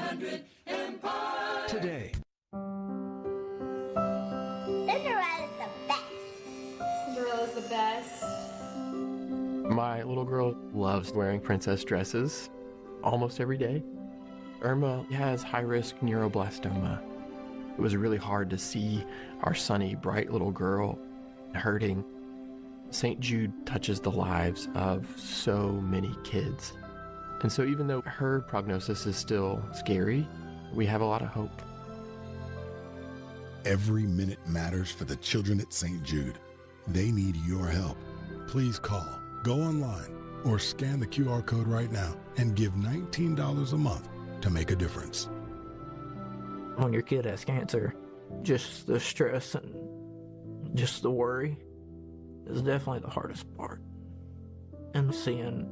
100 Empire. Today. Cinderella's the best. Cinderella's the best. My little girl loves wearing princess dresses almost every day. Irma has high-risk neuroblastoma. It was really hard to see our sunny, bright little girl hurting. St. Jude touches the lives of so many kids. And so even though her prognosis is still scary, we have a lot of hope. Every minute matters for the children at St. Jude. They need your help. Please call, go online, or scan the QR code right now and give $19 a month to make a difference. When your kid has cancer, just the stress and just the worry is definitely the hardest part. And seeing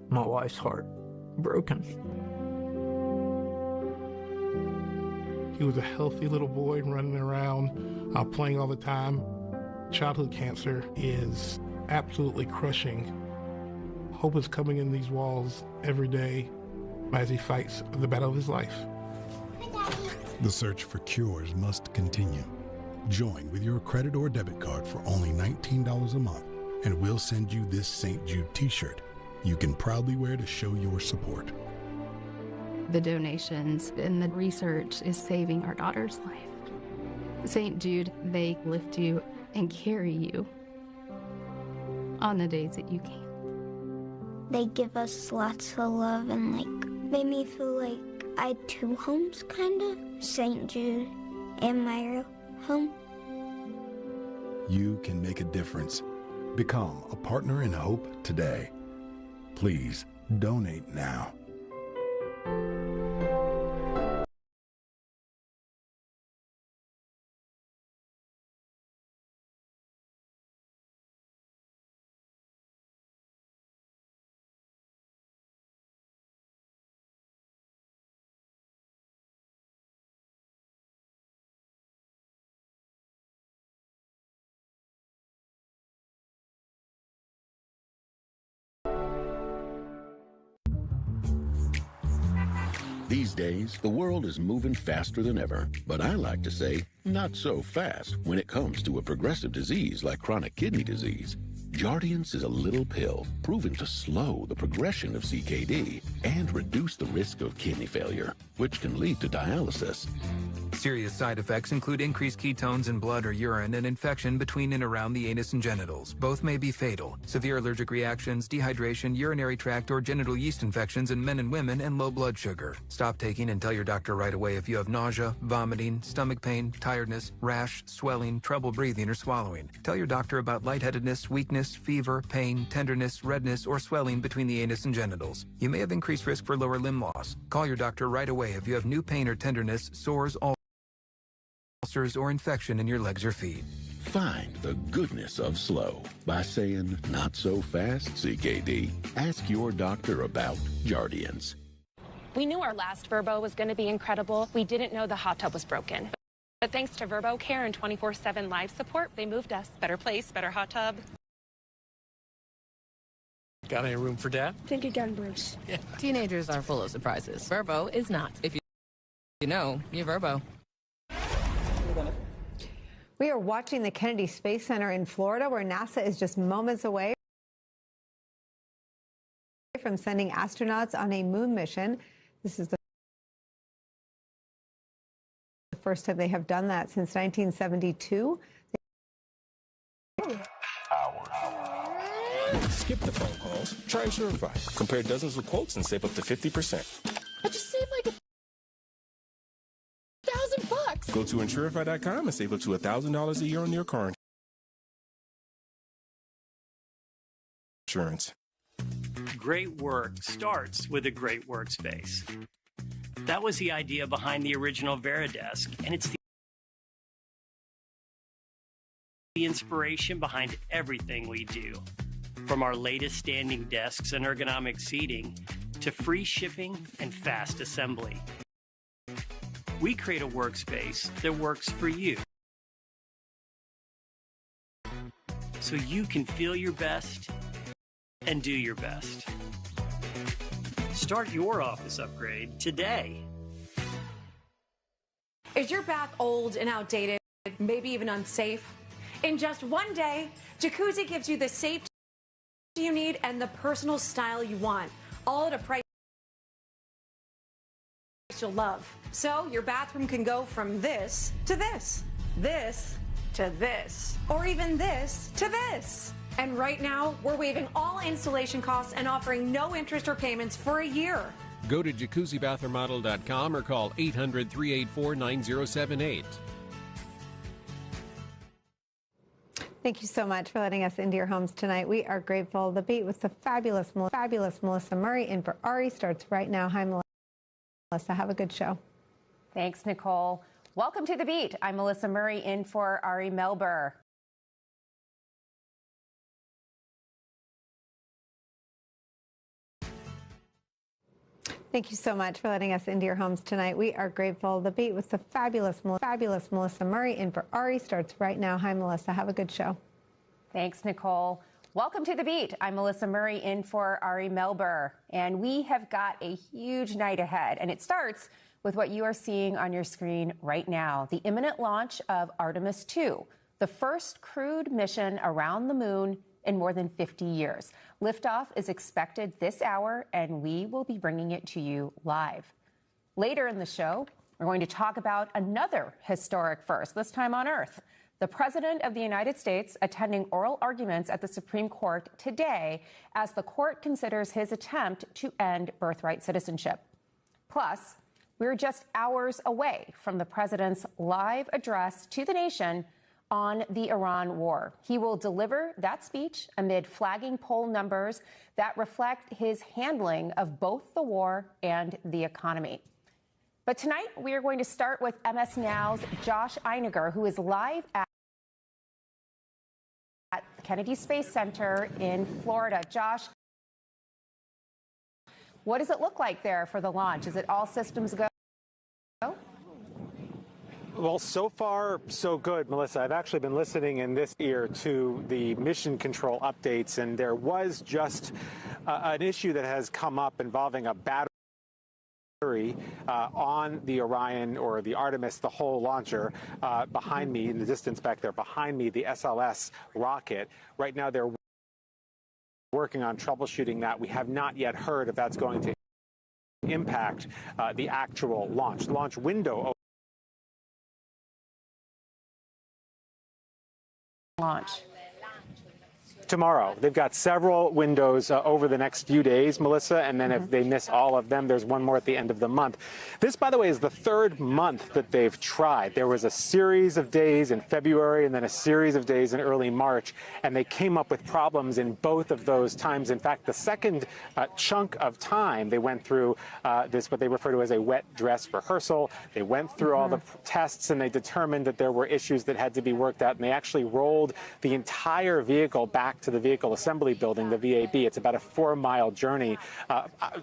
my wife's heart broken. He was a healthy little boy running around, playing all the time. Childhood cancer is absolutely crushing. Hope is coming in these walls every day as he fights the battle of his life. The search for cures must continue. Join with your credit or debit card for only $19 a month, and we'll send you this St. Jude t-shirt you can proudly wear to show your support. The donations and the research is saving our daughter's life. St. Jude, they lift you and carry you on the days that you can't. They give us lots of love and made me feel like I had two homes, kinda. St. Jude and my real home. You can make a difference. Become a partner in hope today. Please donate now. These days, the world is moving faster than ever, but I like to say, not so fast when it comes to a progressive disease like chronic kidney disease. Jardiance is a little pill proven to slow the progression of CKD and reduce the risk of kidney failure, which can lead to dialysis. Serious side effects include increased ketones in blood or urine and infection between and around the anus and genitals. Both may be fatal. Severe allergic reactions, dehydration, urinary tract or genital yeast infections in men and women, and low blood sugar. Stop taking and tell your doctor right away if you have nausea, vomiting, stomach pain, tiredness, rash, swelling, trouble breathing or swallowing. Tell your doctor about lightheadedness, weakness, fever, pain, tenderness, redness, or swelling between the anus and genitals. You may have increased risk for lower limb loss. Call your doctor right away if you have new pain or tenderness, sores, ulcers, or infection in your legs or feet. Find the goodness of slow by saying, not so fast, CKD. Ask your doctor about Jardiance. We knew our last Verbo was going to be incredible. We didn't know the hot tub was broken. But thanks to Verbo Care and 24/7 live support, they moved us. Better place, better hot tub. Got any room for Dad? Think again, Bruce. Yeah. Teenagers are full of surprises. Verbo is not. If you know, you're Verbo. We are watching the Kennedy Space Center in Florida, where NASA is just moments away from sending astronauts on a moon mission. This is the first time they have done that since 1972. Skip the phone calls. Try Insurify. Compare dozens of quotes and save up to 50%. I just saved like $1,000. Go to Insurify.com and save up to $1,000 a year on your car insurance. Great work starts with a great workspace. That was the idea behind the original Veridesk, and it's the inspiration behind everything we do. From our latest standing desks and ergonomic seating to free shipping and fast assembly. We create a workspace that works for you, so you can feel your best and do your best. Start your office upgrade today. Is your bath old and outdated, maybe even unsafe? In just one day, Jacuzzi gives you the safety you need and the personal style you want, all at a price you'll love. So your bathroom can go from this to this, this to this, or even this to this. And right now, we're waiving all installation costs and offering no interest or payments for a year. Go to jacuzzibathremodel.com or call 800-384-9078. Thank you so much for letting us into your homes tonight. We are grateful. The Beat with the fabulous Melissa Murray in for Ari starts right now. Hi, Melissa. Have a good show. Thanks, Nicole. Welcome to The Beat. I'm Melissa Murray in for Ari Melber. Thank you so much for letting us into your homes tonight. We are grateful. The Beat with the fabulous Melissa Murray in for Ari starts right now. Hi, Melissa. Have a good show. Thanks, Nicole. Welcome to The Beat. I'm Melissa Murray in for Ari Melber. And we have got a huge night ahead. And it starts with what you are seeing on your screen right now, the imminent launch of Artemis 2, the first crewed mission around the moon in more than 50 years. Liftoff is expected this hour, and we will be bringing it to you live. Later in the show, we're going to talk about another historic first, this time on Earth. The President of the United States attending oral arguments at the Supreme Court today as the court considers his attempt to end birthright citizenship. Plus, we're just hours away from the president's live address to the nation on the Iran war. He will deliver that speech amid flagging poll numbers that reflect his handling of both the war and the economy. But tonight, we are going to start with MS Now's Josh Einiger, who is live at the Kennedy Space Center in Florida. Josh, what does it look like there for the launch? Is it all systems go? Well, so far, so good, Melissa. I've actually been listening in this ear to the mission control updates, and there was just an issue that has come up involving a battery on the Orion or the Artemis, the whole launcher, behind me in the distance back there, behind me, the SLS rocket. Right now, they're working on troubleshooting that. We have not yet heard if that's going to impact the actual launch. The launch window launch tomorrow. They've got several windows over the next few days, Melissa, and then if they miss all of them, there's one more at the end of the month. This, by the way, is the third month that they've tried. There was a series of days in February and then a series of days in early March, and they came up with problems in both of those times. In fact, the second chunk of time, they went through this, what they refer to as a wet dress rehearsal. They went through all the tests, and they determined that there were issues that had to be worked out, and they actually rolled the entire vehicle back to the Vehicle Assembly Building, the VAB. It's about a 4-mile journey,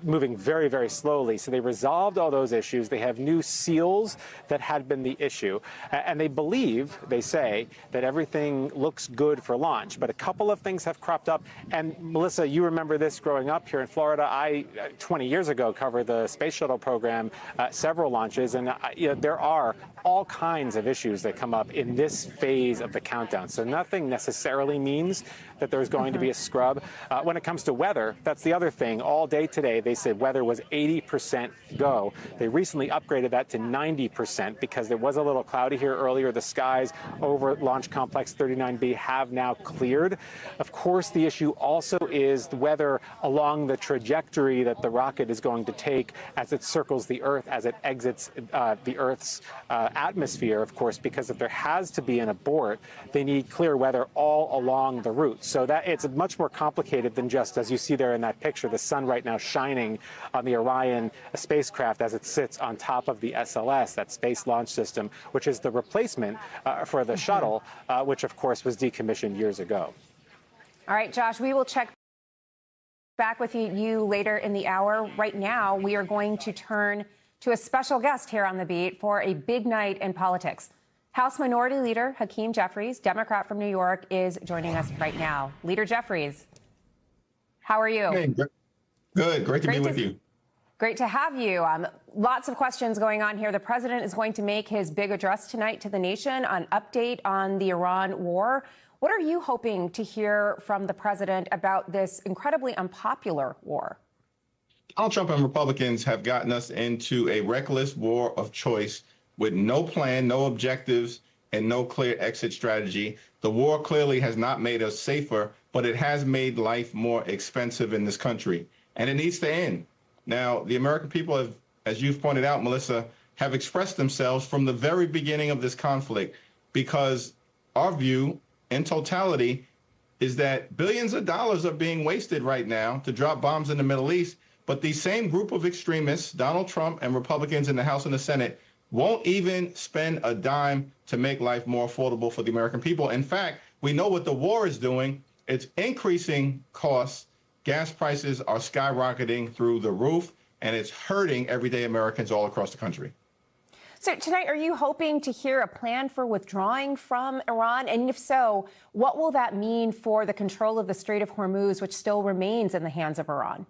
moving very, very slowly. So they resolved all those issues. They have new seals that had been the issue. And they believe, they say, that everything looks good for launch. But a couple of things have cropped up. And Melissa, you remember this growing up here in Florida. I, 20 years ago, covered the space shuttle program, several launches. And there are all kinds of issues that come up in this phase of the countdown. So nothing necessarily means that there's going to be a scrub. When it comes to weather, that's the other thing. All day today, they said weather was 80% go. They recently upgraded that to 90% because there was a little cloudy here earlier. The skies over Launch Complex 39B have now cleared. Of course, the issue also is the weather along the trajectory that the rocket is going to take as it circles the Earth, as it exits the Earth's atmosphere, of course, because if there has to be an abort, they need clear weather all along the route. So that it's much more complicated than just, as you see there in that picture, the sun right now shining on the Orion spacecraft as it sits on top of the SLS, that Space Launch System, which is the replacement for the shuttle, which, of course, was decommissioned years ago. All right, Josh, we will check back with you later in the hour. Right now, we are going to turn to a special guest here on The Beat for a big night in politics. House Minority Leader Hakeem Jeffries, Democrat from New York, is joining us right now. Leader Jeffries, how are you? Hey, good. Great to be with you. Great to have you. lots of questions going on here. The president is going to make his big address tonight to the nation on update on the Iran war. What are you hoping to hear from the president about this incredibly unpopular war? Donald Trump and Republicans have gotten us into a reckless war of choice with no plan, no objectives, and no clear exit strategy. The war clearly has not made us safer, but it has made life more expensive in this country, and it needs to end. Now, the American people have, as you've pointed out, Melissa, have expressed themselves from the very beginning of this conflict, because our view in totality is that billions of dollars are being wasted right now to drop bombs in the Middle East. But the same group of extremists, Donald Trump and Republicans in the House and the Senate, won't even spend a dime to make life more affordable for the American people. In fact, we know what the war is doing. It's increasing costs. Gas prices are skyrocketing through the roof, and it's hurting everyday Americans all across the country. So tonight, are you hoping to hear a plan for withdrawing from Iran? And if so, what will that mean for the control of the Strait of Hormuz, which still remains in the hands of Iran?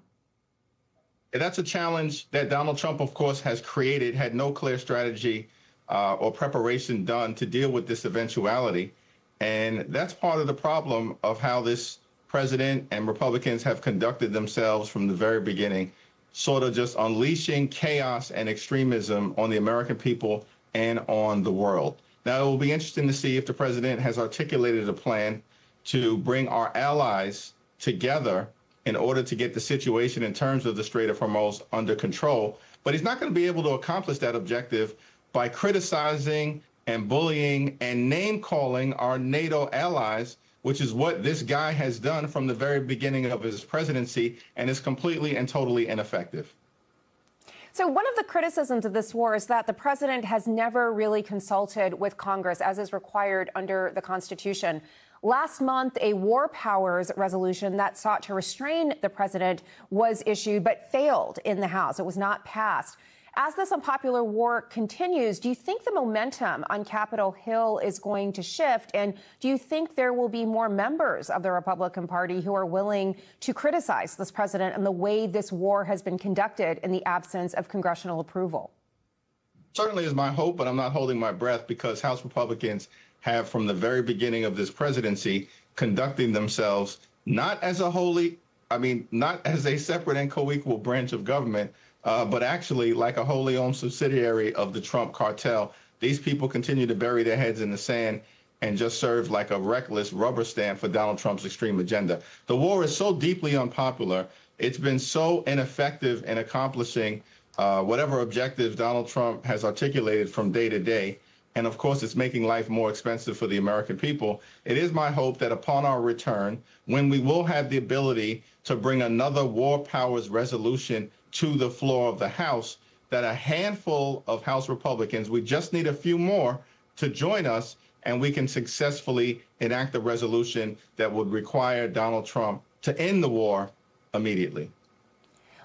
That's a challenge that Donald Trump, of course, has created, had no clear strategy or preparation done to deal with this eventuality. And that's part of the problem of how this president and Republicans have conducted themselves from the very beginning, sort of just unleashing chaos and extremism on the American people and on the world. Now, it will be interesting to see if the president has articulated a plan to bring our allies together in order to get the situation in terms of the Strait of Hormuz under control. But he's not going to be able to accomplish that objective by criticizing and bullying and name-calling our NATO allies, which is what this guy has done from the very beginning of his presidency, and is completely and totally ineffective. So one of the criticisms of this war is that the president has never really consulted with Congress, as is required under the Constitution. Last month, a war powers resolution that sought to restrain the president was issued, but failed in the House. It was not passed. As this unpopular war continues, do you think the momentum on Capitol Hill is going to shift? And do you think there will be more members of the Republican Party who are willing to criticize this president and the way this war has been conducted in the absence of congressional approval? Certainly is my hope, but I'm not holding my breath, because House Republicans have from the very beginning of this presidency conducting themselves not as not as a separate and co-equal branch of government, but actually like a wholly owned subsidiary of the Trump cartel. These people continue to bury their heads in the sand and just serve like a reckless rubber stamp for Donald Trump's extreme agenda. The war is so deeply unpopular. It's been so ineffective in accomplishing whatever objectives Donald Trump has articulated from day to day. And of course, it's making life more expensive for the American people. It is my hope that upon our return, when we will have the ability to bring another war powers resolution to the floor of the House, that a handful of House Republicans, we just need a few more to join us, and we can successfully enact a resolution that would require Donald Trump to end the war immediately.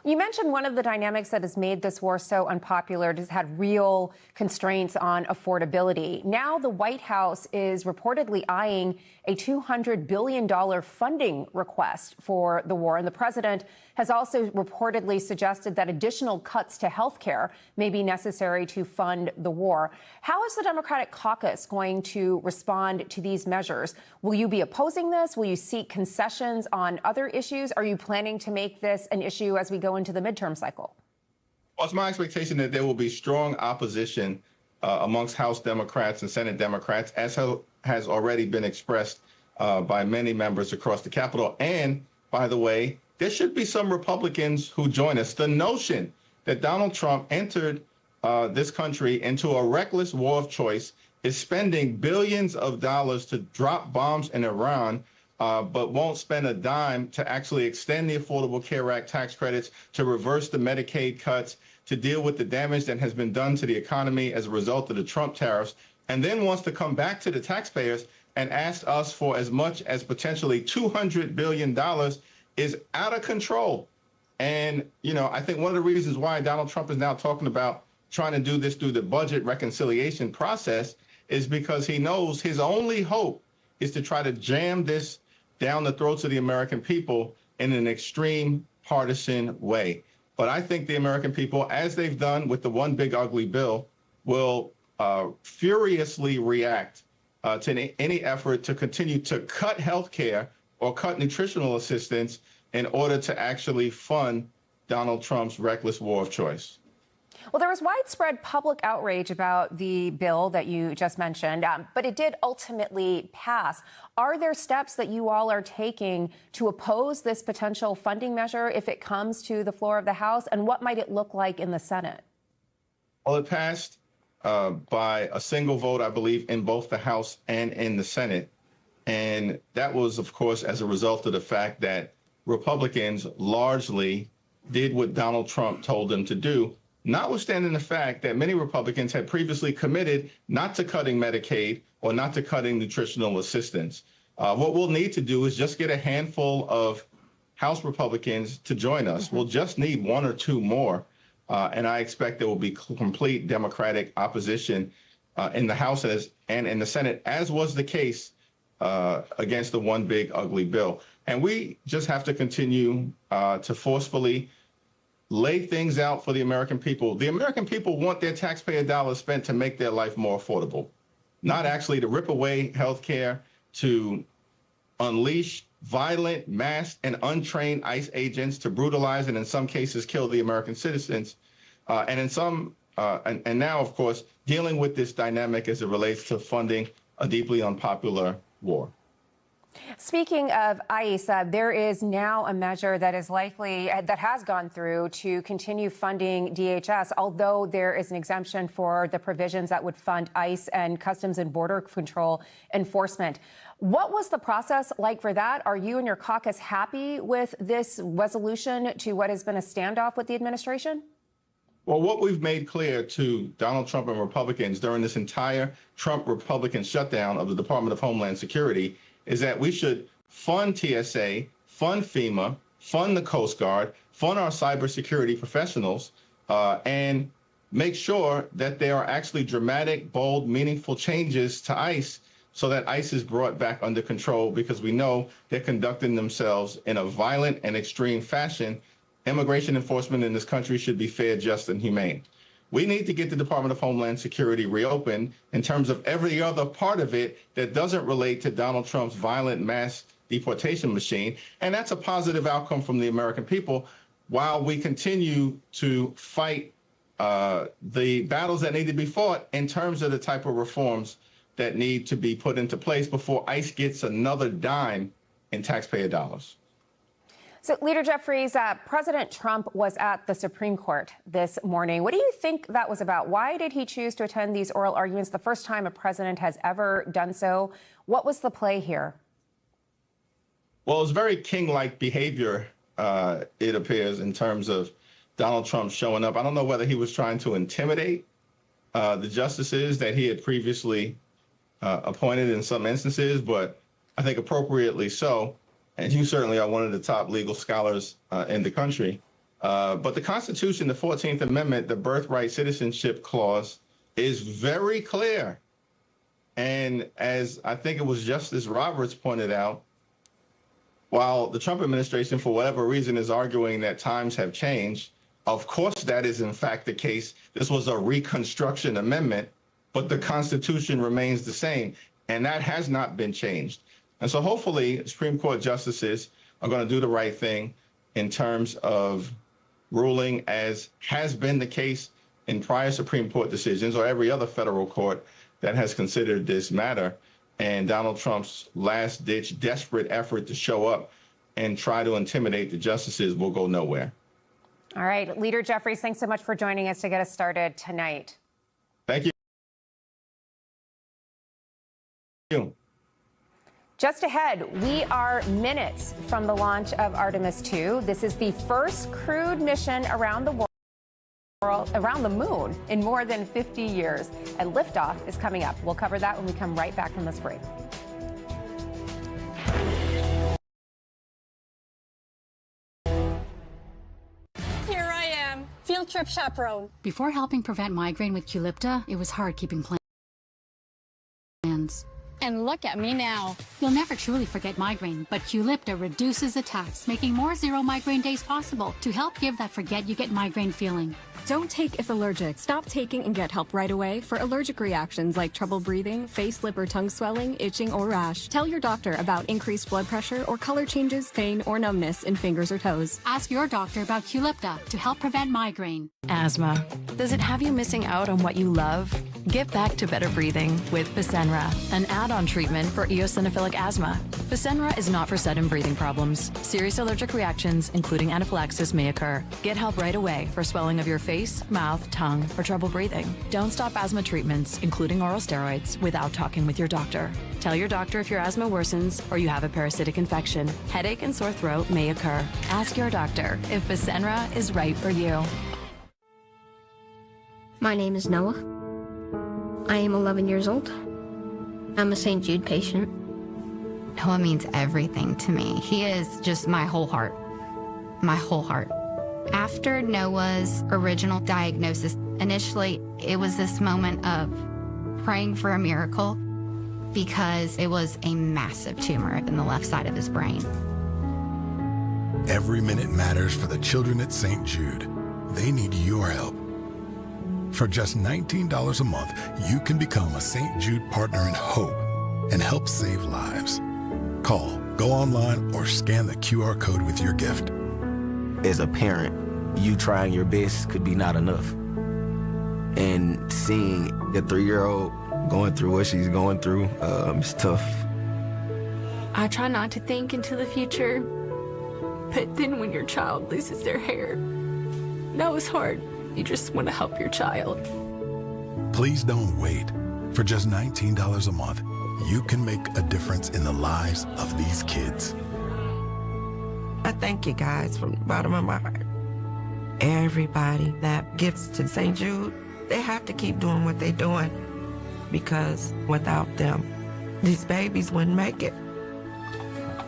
You mentioned one of the dynamics that has made this war so unpopular has had real constraints on affordability. Now the White House is reportedly eyeing a $200 billion funding request for the war. And the president has also reportedly suggested that additional cuts to health care may be necessary to fund the war. How is the Democratic caucus going to respond to these measures? Will you be opposing this? Will you seek concessions on other issues? Are you planning to make this an issue as we go into the midterm cycle? Well, it's my expectation that there will be strong opposition amongst House Democrats and Senate Democrats, as has already been expressed by many members across the Capitol. And, by the way, there should be some Republicans who join us. The notion that Donald Trump entered this country into a reckless war of choice, is spending billions of dollars to drop bombs in Iran, but won't spend a dime to actually extend the Affordable Care Act tax credits, to reverse the Medicaid cuts, to deal with the damage that has been done to the economy as a result of the Trump tariffs, and then wants to come back to the taxpayers and ask us for as much as potentially $200 billion is out of control. And, you know, I think one of the reasons why Donald Trump is now talking about trying to do this through the budget reconciliation process is because he knows his only hope is to try to jam this down the throats of the American people in an extreme partisan way. But I think the American people, as they've done with the one big ugly bill, will furiously react to any effort to continue to cut health care or cut nutritional assistance in order to actually fund Donald Trump's reckless war of choice. Well, there was widespread public outrage about the bill that you just mentioned, but it did ultimately pass. Are there steps that you all are taking to oppose this potential funding measure if it comes to the floor of the House? And what might it look like in the Senate? Well, it passed by a single vote, I believe, in both the House and in the Senate. And that was, of course, as a result of the fact that Republicans largely did what Donald Trump told them to do, notwithstanding the fact that many Republicans had previously committed not to cutting Medicaid or not to cutting nutritional assistance. What we'll need to do is just get a handful of House Republicans to join us. We'll just need one or two more. And I expect there will be complete Democratic opposition in the House and in the Senate, as was the case against the one big ugly bill. And we just have to continue to forcefully lay things out for the American people. The American people want their taxpayer dollars spent to make their life more affordable, not actually to rip away health care, to unleash violent, masked, and untrained ICE agents to brutalize and in some cases kill the American citizens. And now, of course, dealing with this dynamic as it relates to funding a deeply unpopular war. Speaking of ICE, there is now a measure that is likely, that has gone through to continue funding DHS, although there is an exemption for the provisions that would fund ICE and Customs and Border Control enforcement. What was the process like for that? Are you and your caucus happy with this resolution to what has been a standoff with the administration? Well, what we've made clear to Donald Trump and Republicans during this entire Trump-Republican shutdown of the Department of Homeland Security is that we should fund TSA, fund FEMA, fund the Coast Guard, fund our cybersecurity professionals, and make sure that there are actually dramatic, bold, meaningful changes to ICE so that ICE is brought back under control, because we know they're conducting themselves in a violent and extreme fashion. Immigration enforcement in this country should be fair, just, and humane. We need to get the Department of Homeland Security reopened in terms of every other part of it that doesn't relate to Donald Trump's violent mass deportation machine. And that's a positive outcome from the American people, while we continue to fight the battles that need to be fought in terms of the type of reforms that need to be put into place before ICE gets another dime in taxpayer dollars. So, Leader Jeffries, President Trump was at the Supreme Court this morning. What do you think that was about? Why did he choose to attend these oral arguments, the first time a president has ever done so? What was the play here? Well, it was very king-like behavior, it appears, in terms of Donald Trump showing up. I don't know whether he was trying to intimidate the justices that he had previously appointed in some instances, but I think appropriately so. And you certainly are one of the top legal scholars in the country. But the Constitution, the 14th Amendment, the birthright citizenship clause, is very clear. And as I think it was Justice Roberts pointed out, while the Trump administration, for whatever reason, is arguing that times have changed, of course that is in fact the case. This was a Reconstruction Amendment, but the Constitution remains the same, and that has not been changed. And so hopefully Supreme Court justices are going to do the right thing in terms of ruling, as has been the case in prior Supreme Court decisions or every other federal court that has considered this matter. And Donald Trump's last-ditch desperate effort to show up and try to intimidate the justices will go nowhere. All right. Leader Jeffries, thanks so much for joining us to get us started tonight. Thank you. Just ahead, we are minutes from the launch of Artemis 2. This is the first crewed mission around the moon in more than 50 years. And liftoff is coming up. We'll cover that when we come right back from this break. Here I am, field trip chaperone. Before helping prevent migraine with Qulipta, it was hard keeping plans. And look at me now. You'll never truly forget migraine, but Qulipta reduces attacks, making more zero migraine days possible to help give that forget you get migraine feeling. Don't take if allergic. Stop taking and get help right away for allergic reactions like trouble breathing, face, lip, or tongue swelling, itching, or rash. Tell your doctor about increased blood pressure or color changes, pain, or numbness in fingers or toes. Ask your doctor about Qulipta to help prevent migraine. Asthma. Does it have you missing out on what you love? Get back to better breathing with Fasenra, an add-on treatment for eosinophilic asthma. Fasenra is not for sudden breathing problems. Serious allergic reactions, including anaphylaxis, may occur. Get help right away for swelling of your face, mouth, tongue, or trouble breathing. Don't stop asthma treatments, including oral steroids, without talking with your doctor. Tell your doctor if your asthma worsens or you have a parasitic infection. Headache and sore throat may occur. Ask your doctor if Fasenra is right for you. My name is Noah. I am 11 years old. I'm a St. Jude patient. Noah means everything to me. He is just my whole heart. My whole heart. After Noah's original diagnosis, initially it was this moment of praying for a miracle because it was a massive tumor in the left side of his brain. Every minute matters for the children at St. Jude. They need your help. For just $19 a month, you can become a St. Jude Partner in Hope and help save lives. Call, go online, or scan the QR code with your gift. As a parent, you trying your best could be not enough. And seeing a 3-year-old going through what she's going through, it's tough. I try not to think into the future, but then when your child loses their hair, that was hard. You just want to help your child. Please don't wait. For just $19 a month, you can make a difference in the lives of these kids. I thank you guys from the bottom of my heart. Everybody that gives to St. Jude, they have to keep doing what they're doing because without them, these babies wouldn't make it.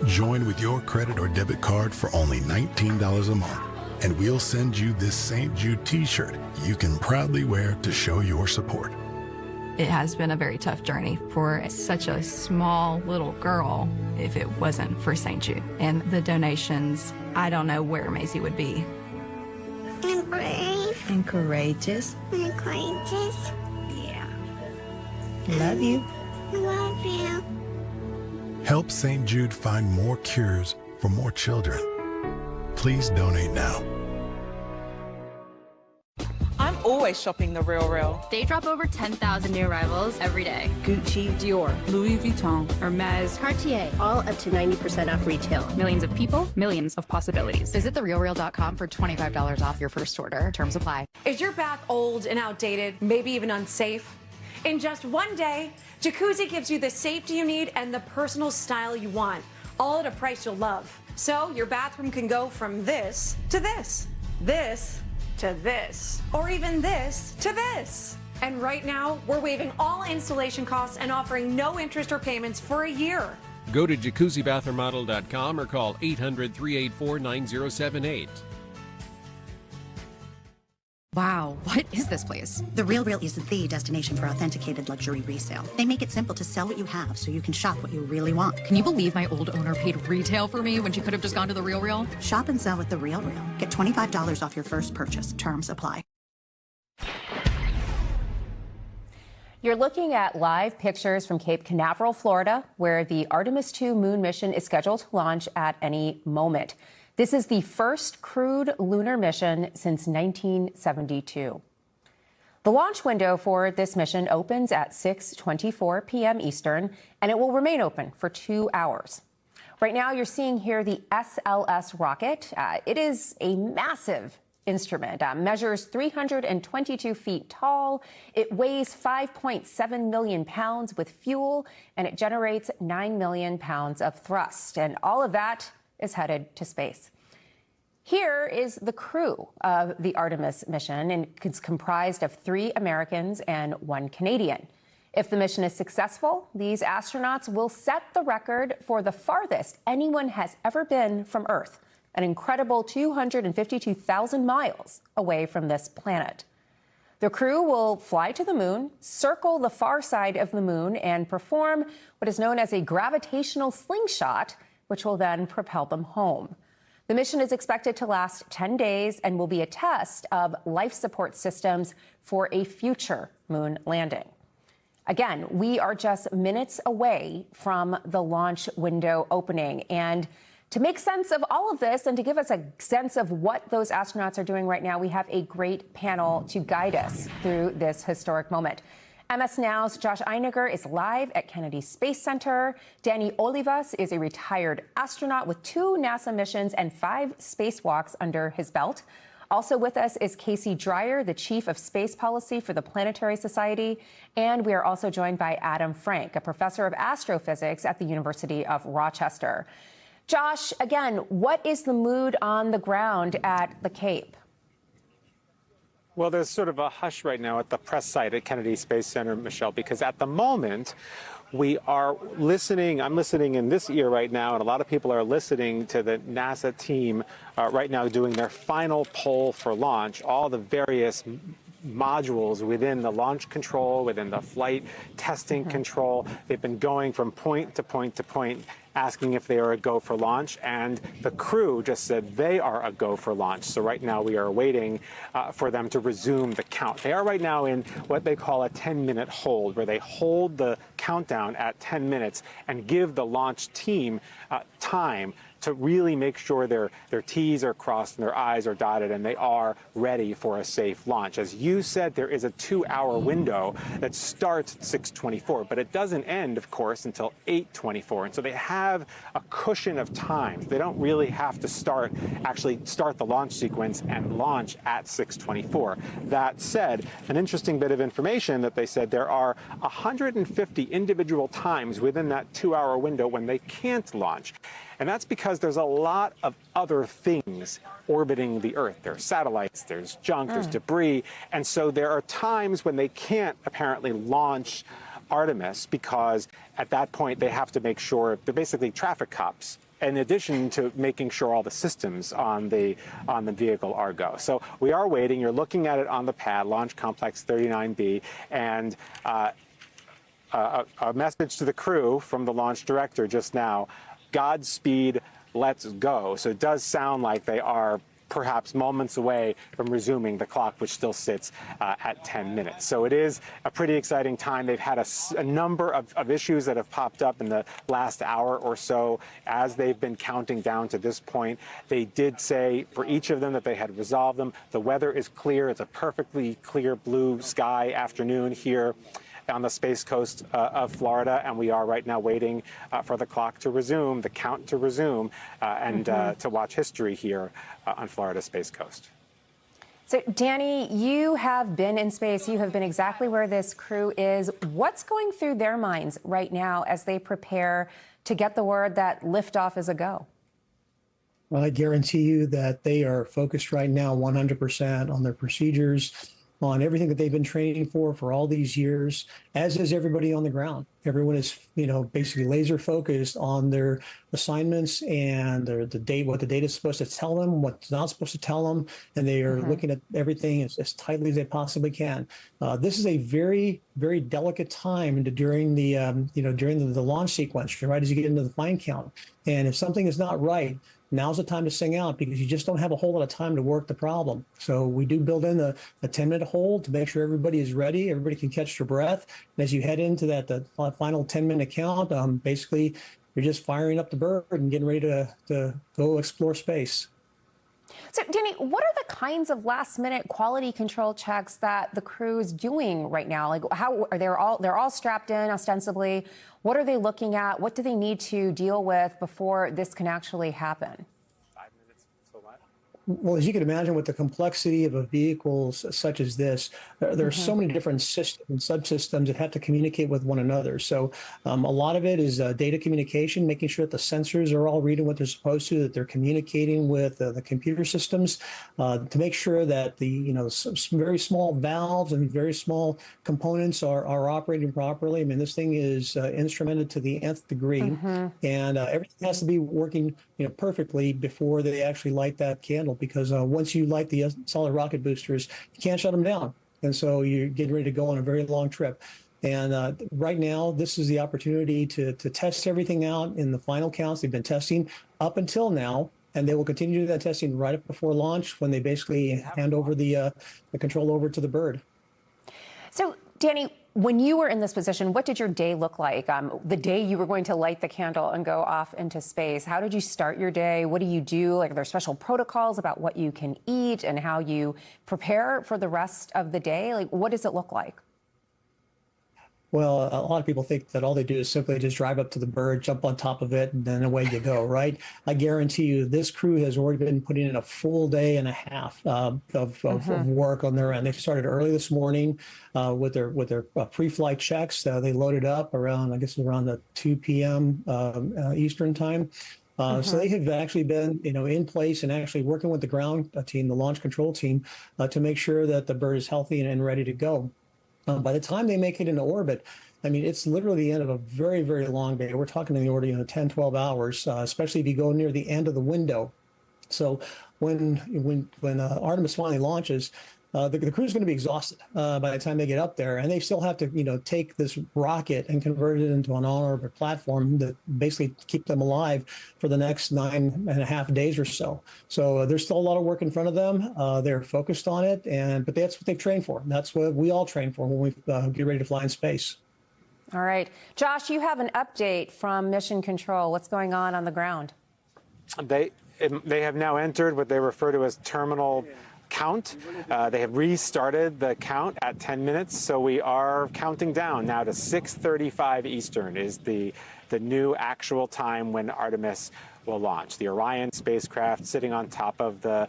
Join with your credit or debit card for only $19 a month, and we'll send you this St. Jude t-shirt you can proudly wear to show your support. It has been a very tough journey for such a small little girl if it wasn't for St. Jude. And the donations, I don't know where Maisie would be. I'm brave. And courageous. And courageous. Yeah. Love you. Love you. Help St. Jude find more cures for more children. Please donate now. I'm always shopping The RealReal. They drop over 10,000 new arrivals every day. Gucci, Dior, Louis Vuitton, Hermes, Cartier, all up to 90% off retail. Millions of people, millions of possibilities. Visit therealreal.com for $25 off your first order. Terms apply. Is your bath old and outdated, maybe even unsafe? In just one day, Jacuzzi gives you the safety you need and the personal style you want, all at a price you'll love. So your bathroom can go from this to this, this to this, or even this to this. And right now, we're waiving all installation costs and offering no interest or payments for a year. Go to jacuzzibathroommodel.com or call 800-384-9078. Wow, what is this place? The RealReal is the destination for authenticated luxury resale. They make it simple to sell what you have so you can shop what you really want. Can you believe my old owner paid retail for me when she could have just gone to the RealReal? Shop and sell with the RealReal. Get $25 off your first purchase. Terms apply. You're looking at live pictures from Cape Canaveral, Florida, where the Artemis II moon mission is scheduled to launch at any moment. This is the first crewed lunar mission since 1972. The launch window for this mission opens at 6:24 p.m. Eastern, and it will remain open for 2 hours. Right now, you're seeing here the SLS rocket. It is a massive instrument, measures 322 feet tall. It weighs 5.7 million pounds with fuel, and it generates 9 million pounds of thrust. And all of that is headed to space. Here is the crew of the Artemis mission, and it's comprised of 3 Americans and 1 Canadian. If the mission is successful, these astronauts will set the record for the farthest anyone has ever been from Earth, an incredible 252,000 miles away from this planet. The crew will fly to the moon, circle the far side of the moon, and perform what is known as a gravitational slingshot, which will then propel them home. The mission is expected to last 10 days and will be a test of life support systems for a future moon landing. Again, we are just minutes away from the launch window opening. And to make sense of all of this and to give us a sense of what those astronauts are doing right now, we have a great panel to guide us through this historic moment. MS Now's Josh Einiger is live at Kennedy Space Center. Danny Olivas is a retired astronaut with 2 NASA missions and 5 spacewalks under his belt. Also with us is Casey Dreyer, the Chief of Space Policy for the Planetary Society. And we are also joined by Adam Frank, a professor of astrophysics at the University of Rochester. Josh, again, what is the mood on the ground at the Cape? Well, there's sort of a hush right now at the press site at Kennedy Space Center, Michelle, because at the moment we are listening. I'm listening in this ear right now, and a lot of people are listening to the NASA team right now doing their final poll for launch, all the various modules within the launch control, within the flight testing control. They've been going from point to point to point, asking if they are a go for launch, and the crew just said they are a go for launch. So right now we are waiting for them to resume the count. They are right now in what they call a 10-minute hold, where they hold the countdown at 10 minutes and give the launch team time to really make sure their T's are crossed and their I's are dotted and they are ready for a safe launch. As you said, there is a 2-hour window that starts at 6:24, but it doesn't end, of course, until 8:24. And so they have a cushion of time. They don't really have to actually start the launch sequence and launch at 6:24. That said, an interesting bit of information that they said there are 150 individual times within that 2-hour window when they can't launch. And that's because there's a lot of other things orbiting the Earth. There's satellites, there's junk, there's debris. And so there are times when they can't apparently launch Artemis because at that point they have to make sure they're basically traffic cops, in addition to making sure all the systems on the vehicle are go. So we are waiting. You're looking at it on the pad, Launch Complex 39B, and a message to the crew from the launch director just now: Godspeed, let's go. So it does sound like they are perhaps moments away from resuming the clock, which still sits at 10 minutes. So it is a pretty exciting time. They've had a number of issues that have popped up in the last hour or so as they've been counting down to this point. They did say for each of them that they had resolved them. The weather is clear. It's a perfectly clear blue sky afternoon here on the Space Coast of Florida, and we are right now waiting for the clock to resume, the count to resume, and to watch history here on Florida's Space Coast. So, Danny, you have been in space. You have been exactly where this crew is. What's going through their minds right now as they prepare to get the word that liftoff is a go? Well, I guarantee you that they are focused right now 100% on their procedures, on everything that they've been training for all these years, as is everybody on the ground. Everyone is, basically laser focused on their assignments and the date, what the data is supposed to tell them, what's not supposed to tell them, and they are looking at everything as tightly as they possibly can. This is a very, very delicate time during the launch sequence, right as you get into the fine count. And if something is not right, now's the time to sing out, because you just don't have a whole lot of time to work the problem. So we do build in a 10-minute hold to make sure everybody is ready, everybody can catch their breath. And as you head into the final 10-minute count, basically you're just firing up the bird and getting ready to go explore space. So, Danny, what are the kinds of last-minute quality control checks that the crew is doing right now? Like, how are they're all strapped in ostensibly? What are they looking at? What do they need to deal with before this can actually happen? Well, as you can imagine, with the complexity of a vehicle such as this, there are so many different systems and subsystems that have to communicate with one another. So a lot of it is data communication, making sure that the sensors are all reading what they're supposed to, that they're communicating with the computer systems to make sure that some very small valves and very small components are operating properly. I mean, this thing is instrumented to the nth degree, and everything has to be working perfectly before they actually light that candle. Because once you light the solid rocket boosters, you can't shut them down. And so you're getting ready to go on a very long trip. And right now, this is the opportunity to test everything out in the final counts. They've been testing up until now, and they will continue to do that testing right up before launch when they basically hand over the control over to the bird. So, Danny, when you were in this position, what did your day look like? The day you were going to light the candle and go off into space, how did you start your day? What do you do? Like, are there special protocols about what you can eat and how you prepare for the rest of the day? Like, what does it look like? Well, a lot of people think that all they do is simply just drive up to the bird, jump on top of it, and then away you go, right? I guarantee you this crew has already been putting in a full day and a half of work on their end. They started early this morning with their pre-flight checks. They loaded up around, I guess, around the 2 p.m. Eastern time. So they have actually been, in place and actually working with the ground team, the launch control team, to make sure that the bird is healthy and ready to go. By the time they make it into orbit, I mean, it's literally the end of a very, very long day. We're talking in the order of 10, 12 hours, especially if you go near the end of the window. So when Artemis finally launches, the crew's going to be exhausted by the time they get up there, and they still have to, take this rocket and convert it into an on-orbit platform that basically keep them alive for the next 9.5 days or so. So there's still a lot of work in front of them. They're focused on it, but that's what they've trained for. That's what we all train for when we get ready to fly in space. All right, Josh, you have an update from Mission Control. What's going on the ground? They have now entered what they refer to as terminal count. They have restarted the count at 10 minutes, so we are counting down now to 6:35 Eastern is the new actual time when Artemis will launch. The Orion spacecraft sitting on top of the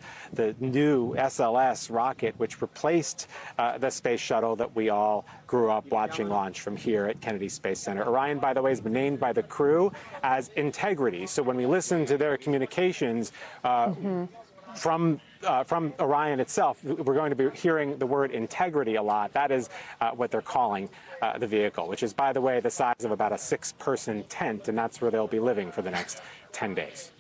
new SLS rocket, which replaced the space shuttle that we all grew up watching launch from here at Kennedy Space Center. Orion, by the way, has been named by the crew as Integrity. So when we listen to their communications from Orion itself, we're going to be hearing the word integrity a lot. That is what they're calling the vehicle, which is, by the way, the size of about a 6-person tent, and that's where they'll be living for the next 10 days.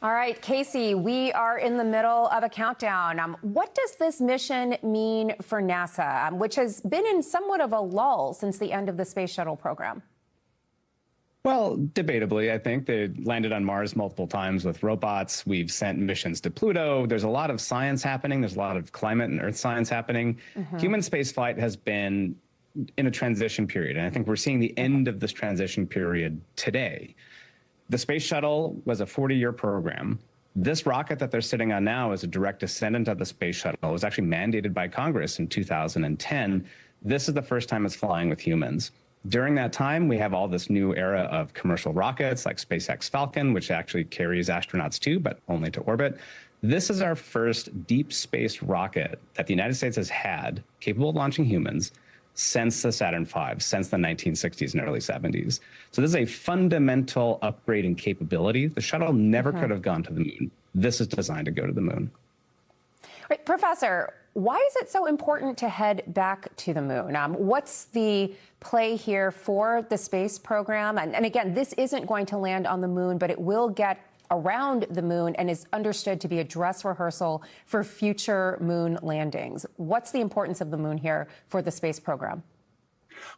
All right, Casey, we are in the middle of a countdown. What does this mission mean for NASA, which has been in somewhat of a lull since the end of the Space Shuttle program? Well, debatably, I think. They landed on Mars multiple times with robots. We've sent missions to Pluto. There's a lot of science happening. There's a lot of climate and Earth science happening. Human spaceflight has been in a transition period, and I think we're seeing the end of this transition period today. The Space Shuttle was a 40-year program. This rocket that they're sitting on now is a direct descendant of the Space Shuttle. It was actually mandated by Congress in 2010. This is the first time it's flying with humans. During that time, we have all this new era of commercial rockets like SpaceX Falcon, which actually carries astronauts too, but only to orbit. This is our first deep space rocket that the United States has had capable of launching humans since the Saturn V, since the 1960s and early 70s. So this is a fundamental upgrade in capability. The shuttle never could have gone to the moon. This is designed to go to the moon. Right, Professor, why is it so important to head back to the moon? What's the play here for the space program? And again, this isn't going to land on the moon, but it will get around the moon and is understood to be a dress rehearsal for future moon landings. What's the importance of the moon here for the space program?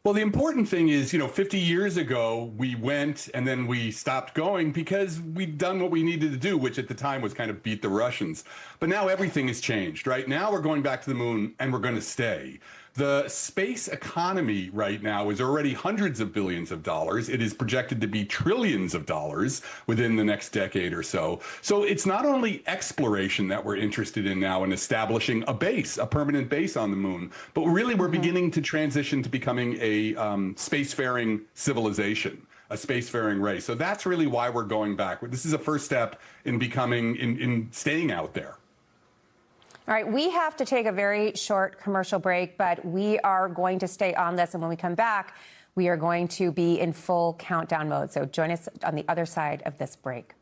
Well, the important thing is, 50 years ago, we went and then we stopped going because we'd done what we needed to do, which at the time was kind of beat the Russians. But now everything has changed, right? Now we're going back to the moon and we're going to stay. The space economy right now is already hundreds of billions of dollars. It is projected to be trillions of dollars within the next decade or so. So it's not only exploration that we're interested in now in establishing a base, a permanent base on the moon, but really we're beginning to transition to becoming a spacefaring civilization, a spacefaring race. So that's really why we're going back. This is a first step in becoming, in staying out there. All right, we have to take a very short commercial break, but we are going to stay on this. And when we come back, we are going to be in full countdown mode. So join us on the other side of this break.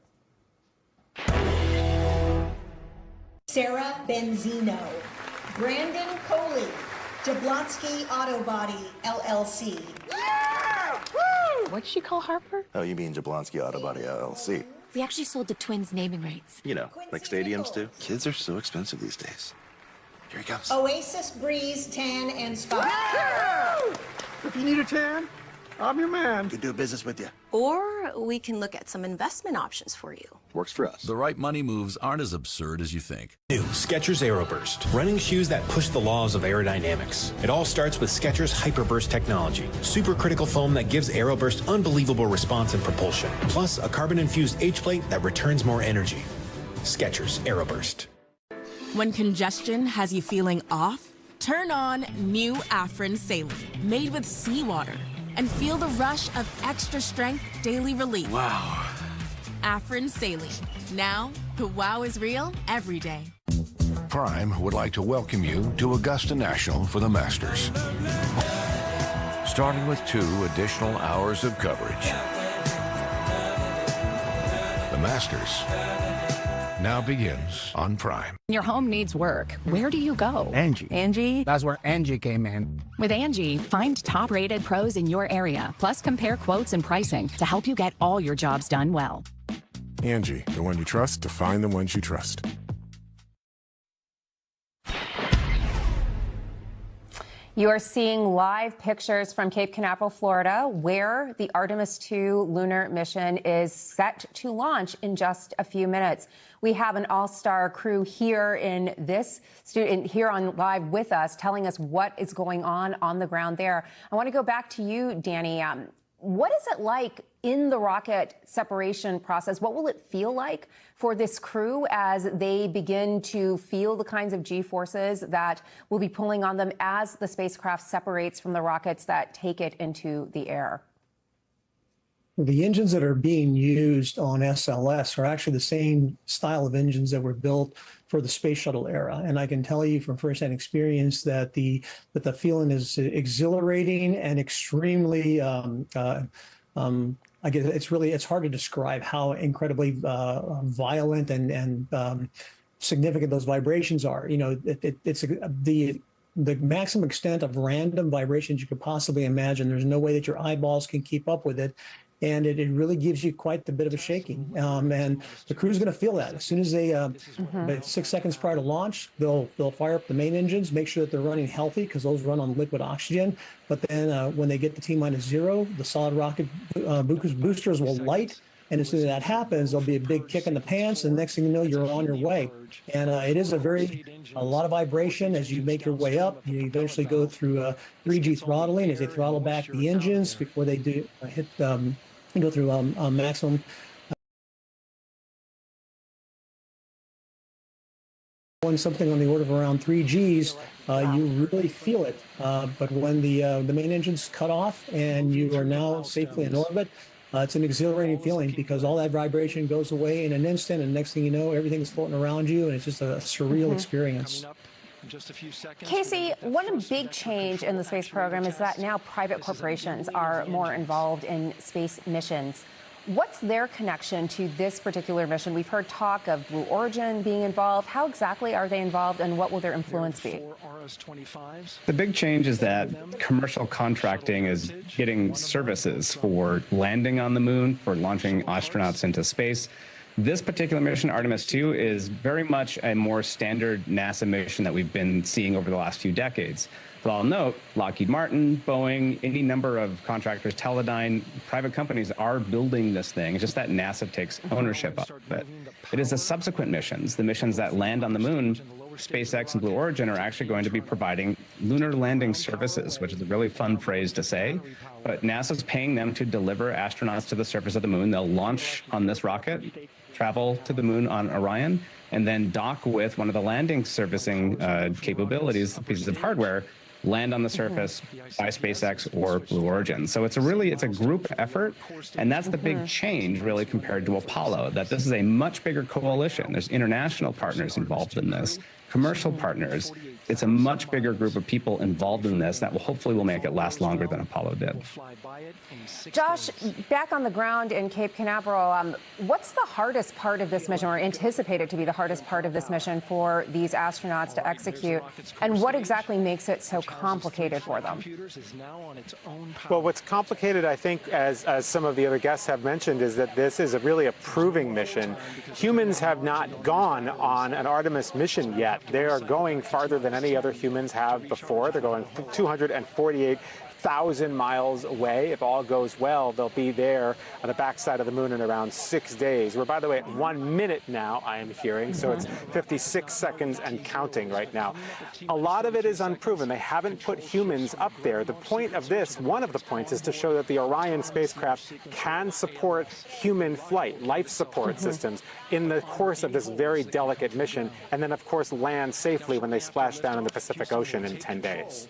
Sarah Benzino, Brandon Coley, Jablonski Auto Body, LLC. Yeah! Woo! What'd she call Harper? Oh, you mean Jablonski Auto Body, LLC. We actually sold the Twins naming rights. You know, like stadiums do. Kids are so expensive these days. Here he comes. Oasis Breeze Tan and Spa. Yeah! If you need a tan, I'm your man. Could do business with you. Or we can look at some investment options for you. Works for us. The right money moves aren't as absurd as you think. New Skechers Aeroburst, running shoes that push the laws of aerodynamics. It all starts with Skechers Hyperburst technology, supercritical foam that gives Aeroburst unbelievable response and propulsion, plus a carbon-infused H-plate that returns more energy. Skechers Aeroburst. When congestion has you feeling off, turn on new Afrin Saline, made with seawater, and feel the rush of extra strength daily relief. Wow. Afrin Saline. Now, the wow is real every day. Prime would like to welcome you to Augusta National for the Masters. Starting with 2 additional hours of coverage. The Masters now begins on Prime. Your home needs work. Where do you go? Angie. That's where Angie came in. With Angie, find top-rated pros in your area, plus compare quotes and pricing to help you get all your jobs done well. Angie, the one you trust to find the ones you trust. You are seeing live pictures from Cape Canaveral, Florida, where the Artemis 2 lunar mission is set to launch in just a few minutes. We have an all-star crew here in this studio, here on live with us, telling us what is going on the ground there. I want to go back to you, Danny. What is it like in the rocket separation process? What will it feel like for this crew as they begin to feel the kinds of G-forces that will be pulling on them as the spacecraft separates from the rockets that take it into the air? The engines that are being used on SLS are actually the same style of engines that were built for the space shuttle era. And I can tell you from firsthand experience that the feeling is exhilarating and extremely, I guess it's hard to describe how incredibly violent and significant those vibrations are. You know, it's the maximum extent of random vibrations you could possibly imagine. There's no way that your eyeballs can keep up with it. And it really gives you quite a bit of a shaking. And the crew's going to feel that. As soon as they, 6 seconds prior to launch, they'll fire up the main engines, make sure that they're running healthy because those run on liquid oxygen. But then when they get to T-0, the solid rocket boosters will light. And as soon as that happens, there'll be a big kick in the pants. And next thing you know, you're on your way. And it is a lot of vibration as you make your way up. You eventually go through 3G throttling as they throttle back the engines before they do hit go through maximum. Something on the order of around 3 Gs, you really feel it. But when the main engine's cut off and you are now safely in orbit, it's an exhilarating feeling because all that vibration goes away in an instant, and next thing you know, everything's floating around you, and it's just a surreal experience. Casey, one big change in the space program is that now private corporations are more involved in space missions. What's their connection to this particular mission? We've heard talk of Blue Origin being involved. How exactly are they involved, and what will their influence be? The big change is that commercial contracting is getting services for landing on the moon, for launching astronauts into space. This particular mission, Artemis 2, is very much a more standard NASA mission that we've been seeing over the last few decades. But I'll note, Lockheed Martin, Boeing, any number of contractors, Teledyne, private companies are building this thing. It's just that NASA takes ownership of it. It is the subsequent missions, the missions that land on the moon. SpaceX and Blue Origin are actually going to be providing lunar landing services, which is a really fun phrase to say. But NASA's paying them to deliver astronauts to the surface of the moon. They'll launch on this rocket, travel to the moon on Orion, and then dock with one of the landing servicing capabilities, pieces of hardware, land on the surface by SpaceX or Blue Origin. So it's a group effort, and that's the big change really compared to Apollo, that this is a much bigger coalition. There's international partners involved in this, commercial partners. It's a much bigger group of people involved in this that will hopefully make it last longer than Apollo did. Josh, back on the ground in Cape Canaveral, what's the hardest part of this mission, or anticipated to be the hardest part of this mission for these astronauts to execute, and what exactly makes it so complicated for them? Well, what's complicated, I think, as some of the other guests have mentioned, is that this is really a proving mission. Humans have not gone on an Artemis mission yet. They are going farther than many other humans have before. They're going 248,000 miles away. If all goes well, they'll be there on the backside of the moon in around 6 days. We're, by the way, at 1 minute now, I am hearing, so it's 56 seconds and counting right now. A lot of it is unproven. They haven't put humans up there. The point of this, one of the points, is to show that the Orion spacecraft can support human flight, life support systems in the course of this very delicate mission, and then, of course, land safely when they splash down in the Pacific Ocean in 10 days.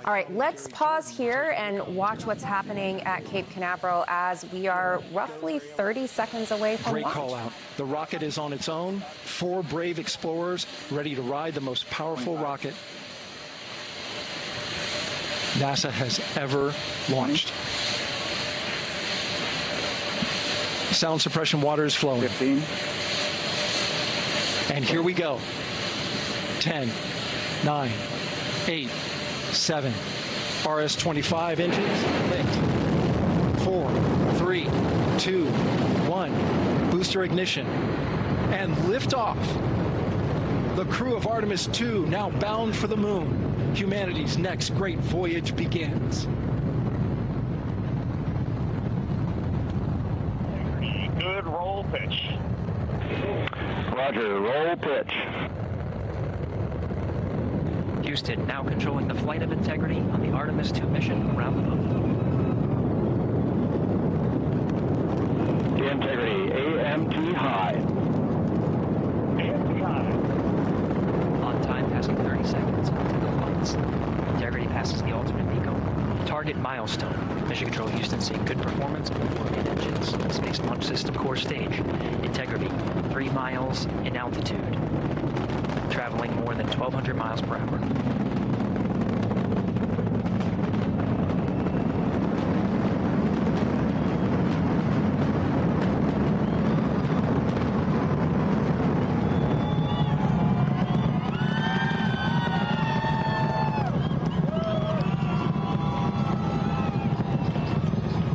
All right, let's pause here and watch what's happening at Cape Canaveral as we are roughly 30 seconds away from Great launch. call out. The rocket is on its own. 4 brave explorers ready to ride the most powerful rocket NASA has ever launched. Sound suppression water is flowing. 15. And here we go. 10, 9, 8, 7. RS-25 engines lit. 4, 3, 2, 1. Booster ignition. And liftoff. The crew of Artemis II now bound for the moon. Humanity's next great voyage begins. Good roll pitch. Roger, roll pitch. Houston now controlling the flight of Integrity on the Artemis II mission around the moon. Integrity, AMT high. AMT high. On time, passing 30 seconds into the flights. Integrity passes the ultimate beacon. Target milestone. Mission Control Houston seeing good performance on the 4 main engines. Space Launch System core stage. Integrity, 3 miles in altitude. Traveling more than 1,200 miles per hour.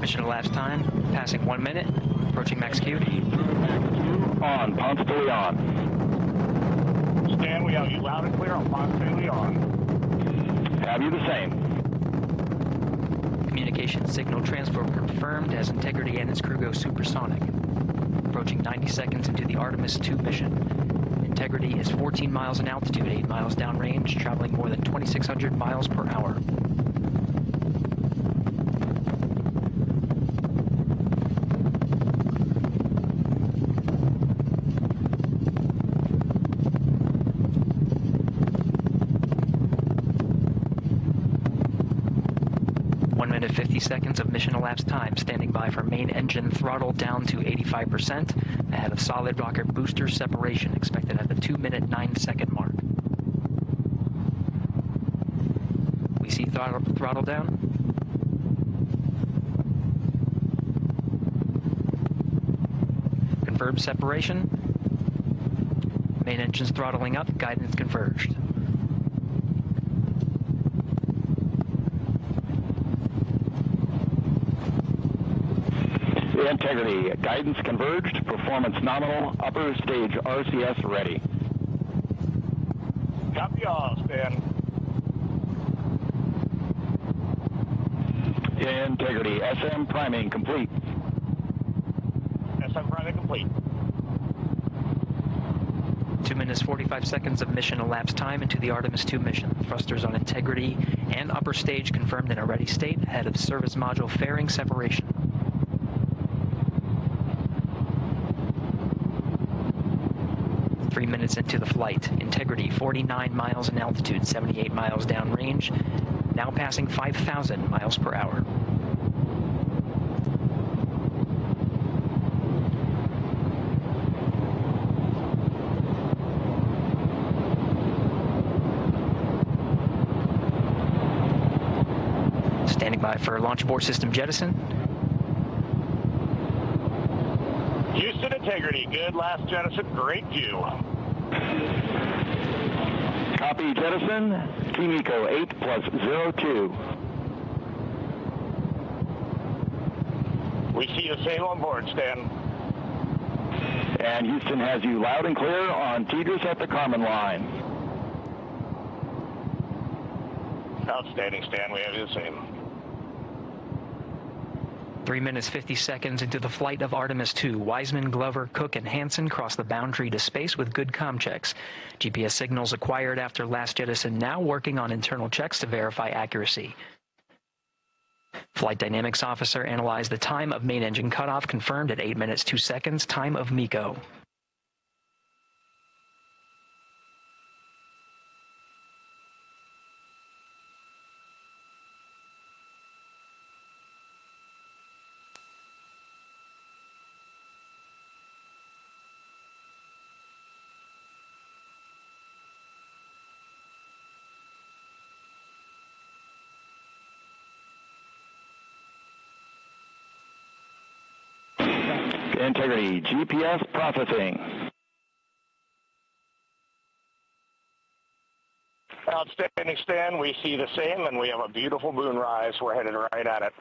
Mission elapsed time, passing 1 minute, approaching max Q. On, Ponce de Leon. Stan, we have you loud and clear on Ponce de Leon. Have you the same. Communication signal transfer confirmed as Integrity and its crew go supersonic. Approaching 90 seconds into the Artemis II mission. Integrity is 14 miles in altitude, 8 miles downrange, traveling more than 2,600 miles per hour. Minute 50 seconds of mission elapsed time, standing by for main engine throttle down to 85%, ahead of solid rocket booster separation expected at the 2-minute 9-second mark. We see throttle down. Confirmed separation. Main engine's throttling up, guidance converged. Integrity, guidance converged, performance nominal, upper stage RCS ready. Copy all, Stan. Integrity, SM priming complete. SM priming complete. 2 minutes 45 seconds of mission elapsed time into the Artemis II mission. Thrusters on Integrity and upper stage confirmed in a ready state ahead of service module fairing separation. 3 minutes into the flight. Integrity, 49 miles in altitude, 78 miles downrange, now passing 5,000 miles per hour. Standing by for launch abort system jettison. Houston Integrity, good last jettison, great view. Copy jettison, Team Eco 8+02. We see you sail on board, Stan. And Houston has you loud and clear on Tigris at the Kármán line. Outstanding, Stan. We have the same. 3 minutes 50 seconds into the flight of Artemis 2, Wiseman, Glover, Cook, and Hansen crossed the boundary to space with good comm checks. GPS signals acquired after last jettison now working on internal checks to verify accuracy. Flight Dynamics Officer analyzed the time of main engine cutoff, confirmed at 8 minutes 2 seconds, time of MECO. Integrity, GPS processing. Outstanding, Stan. We see the same, and we have a beautiful moonrise. We're headed right at it.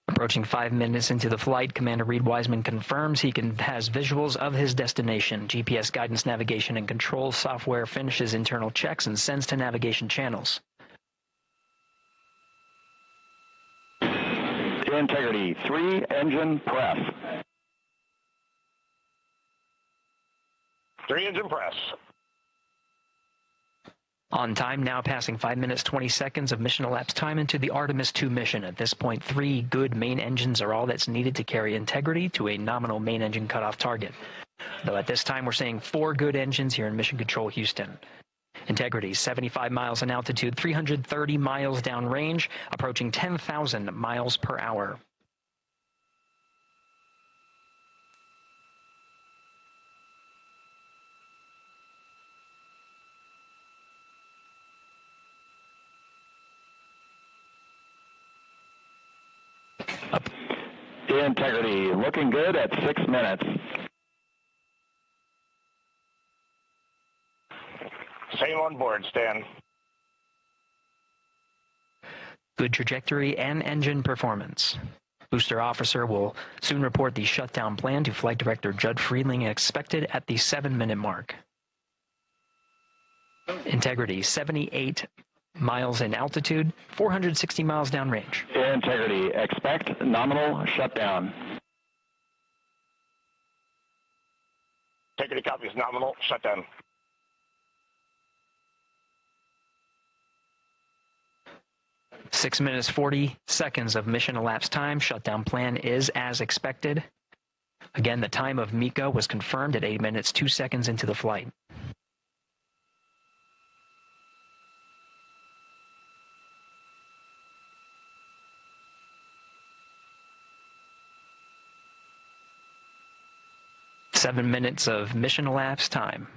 Approaching 5 minutes into the flight, Commander Reed Wiseman confirms he has visuals of his destination. GPS guidance, navigation, and control software finishes internal checks and sends to navigation channels. Integrity, 3 engine press. 3 engine press. On time, now passing 5 minutes 20 seconds of mission elapsed time into the Artemis 2 mission. At this point, 3 good main engines are all that's needed to carry Integrity to a nominal main engine cutoff target. Though at this time, we're seeing 4 good engines here in Mission Control Houston. Integrity, 75 miles in altitude, 330 miles downrange, approaching 10,000 miles per hour. Integrity, looking good at 6 minutes. Same on board, Stan. Good trajectory and engine performance. Booster officer will soon report the shutdown plan to Flight Director Judd Friedling, expected at the 7-minute mark. Integrity, 78 miles in altitude, 460 miles downrange. Integrity, expect nominal shutdown. Integrity copies nominal shutdown. Six minutes 40 seconds of mission elapsed time. Shutdown plan is as expected. Again, the time of MECO was confirmed at 8 minutes 2 seconds into the flight. Seven minutes of mission elapsed time.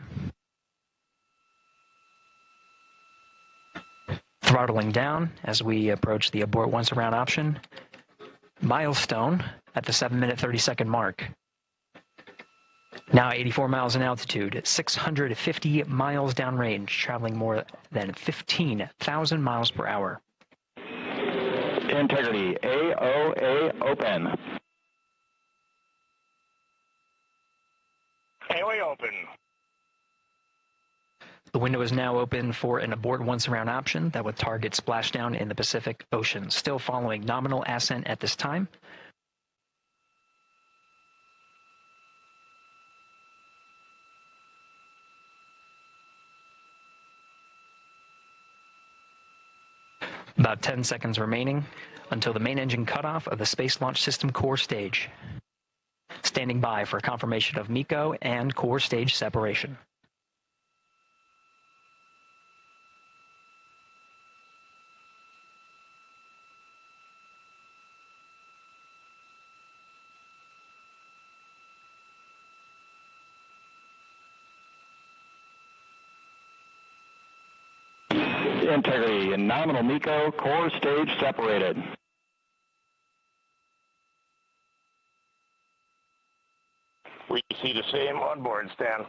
Throttling down as we approach the abort once around option. Milestone at the 7-minute 30-second mark. Now 84 miles in altitude, 650 miles downrange, traveling more than 15,000 miles per hour. Integrity, AOA open. AOA open. The window is now open for an abort once around option that would target splashdown in the Pacific Ocean. Still following nominal ascent at this time. About 10 seconds remaining until the main engine cutoff of the Space Launch System core stage. Standing by for confirmation of MECO and core stage separation. Integrity and nominal MECO, core stage separated. We see the same on board, Stan.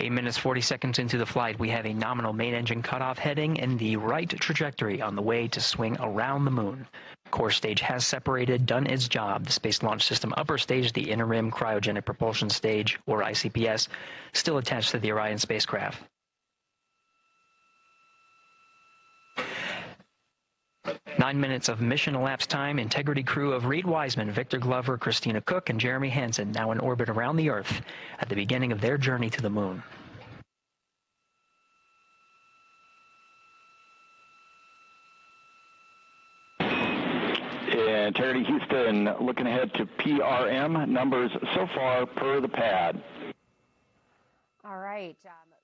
Eight minutes 40 seconds into the flight, we have a nominal main engine cutoff heading in the right trajectory on the way to swing around the moon. core stage has separated, done its job. The Space Launch System upper stage, the Inner Rim Cryogenic Propulsion Stage, or ICPS, still attached to the Orion spacecraft. Nine minutes of mission elapsed time. Integrity crew of Reed Wiseman, Victor Glover, Christina Cook, and Jeremy Hansen now in orbit around the Earth at the beginning of their journey to the moon. Integrity Houston, looking ahead to PRM numbers so far per the pad. All right.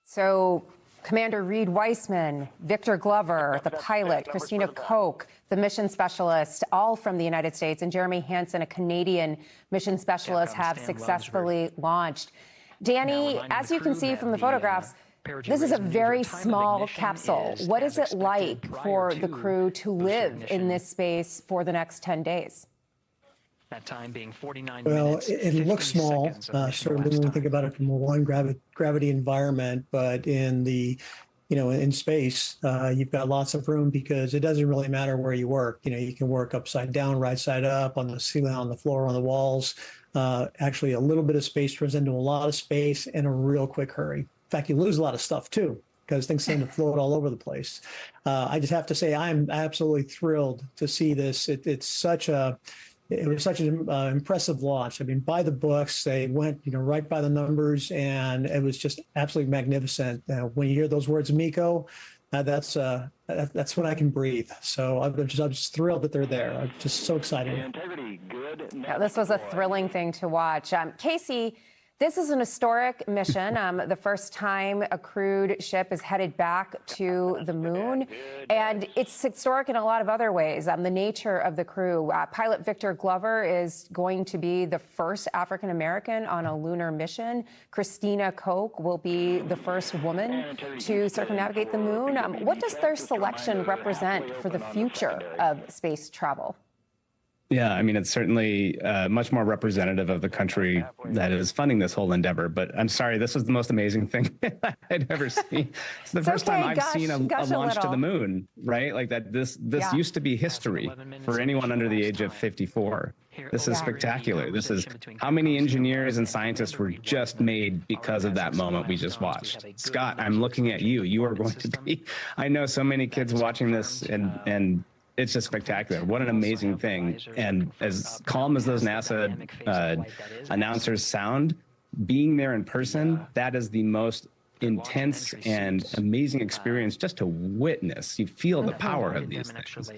So Commander Reed Wiseman, Victor Glover, the pilot, Christina Koch, the mission specialist, all from the United States, and Jeremy Hansen, a Canadian mission specialist, have successfully launched. Danny, as you can see from the photographs, this is a very small capsule. What is it like for the crew to live in this space for the next 10 days? That time being 49 well, minutes. it looks small, certainly when we think about it from a one gravity environment, but in the, in space, you've got lots of room because it doesn't really matter where you work. You can work upside down, right side up, on the ceiling, on the floor, on the walls. Actually, a little bit of space turns into a lot of space in a real quick hurry. In fact, you lose a lot of stuff too, because things seem to float all over the place. I just have to say, I'm absolutely thrilled to see this. It was such an impressive launch. I mean, by the books, they went, right by the numbers, and it was just absolutely magnificent. When you hear those words, Miko, that's when I can breathe. So I'm just thrilled that they're there. I'm just so excited. Integrity, good. Yeah, this was a thrilling thing to watch. Casey, this is an historic mission. The first time a crewed ship is headed back to the moon. And it's historic in a lot of other ways. The nature of the crew. Pilot Victor Glover is going to be the first African-American on a lunar mission. Christina Koch will be the first woman to circumnavigate the moon. What does their selection represent for the future of space travel? Yeah, I mean, it's certainly much more representative of the country that is funding this whole endeavor. But I'm sorry, this was the most amazing thing I'd ever seen. It's the first time I've seen a launch to the moon, right? Like that. This used to be history for anyone under the age of 54. This is spectacular. This is how many engineers and scientists were just made because of that moment we just watched. Scott, I'm looking at you. You are going to be. I know so many kids watching this, and it's just spectacular. What an amazing thing. And as calm as those NASA announcers sound, being there in person, that is the most intense and amazing experience just to witness. You feel the power of these things.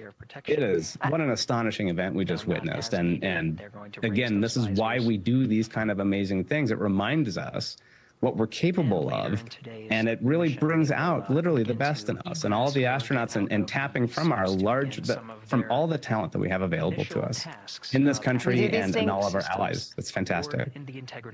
It is. What an astonishing event we just witnessed. And again, this is why we do these kind of amazing things. It reminds us what we're capable of, and it really brings out literally the best in us and all the astronauts and tapping from our from all the talent that we have available to us in this country and all of our allies. It's fantastic.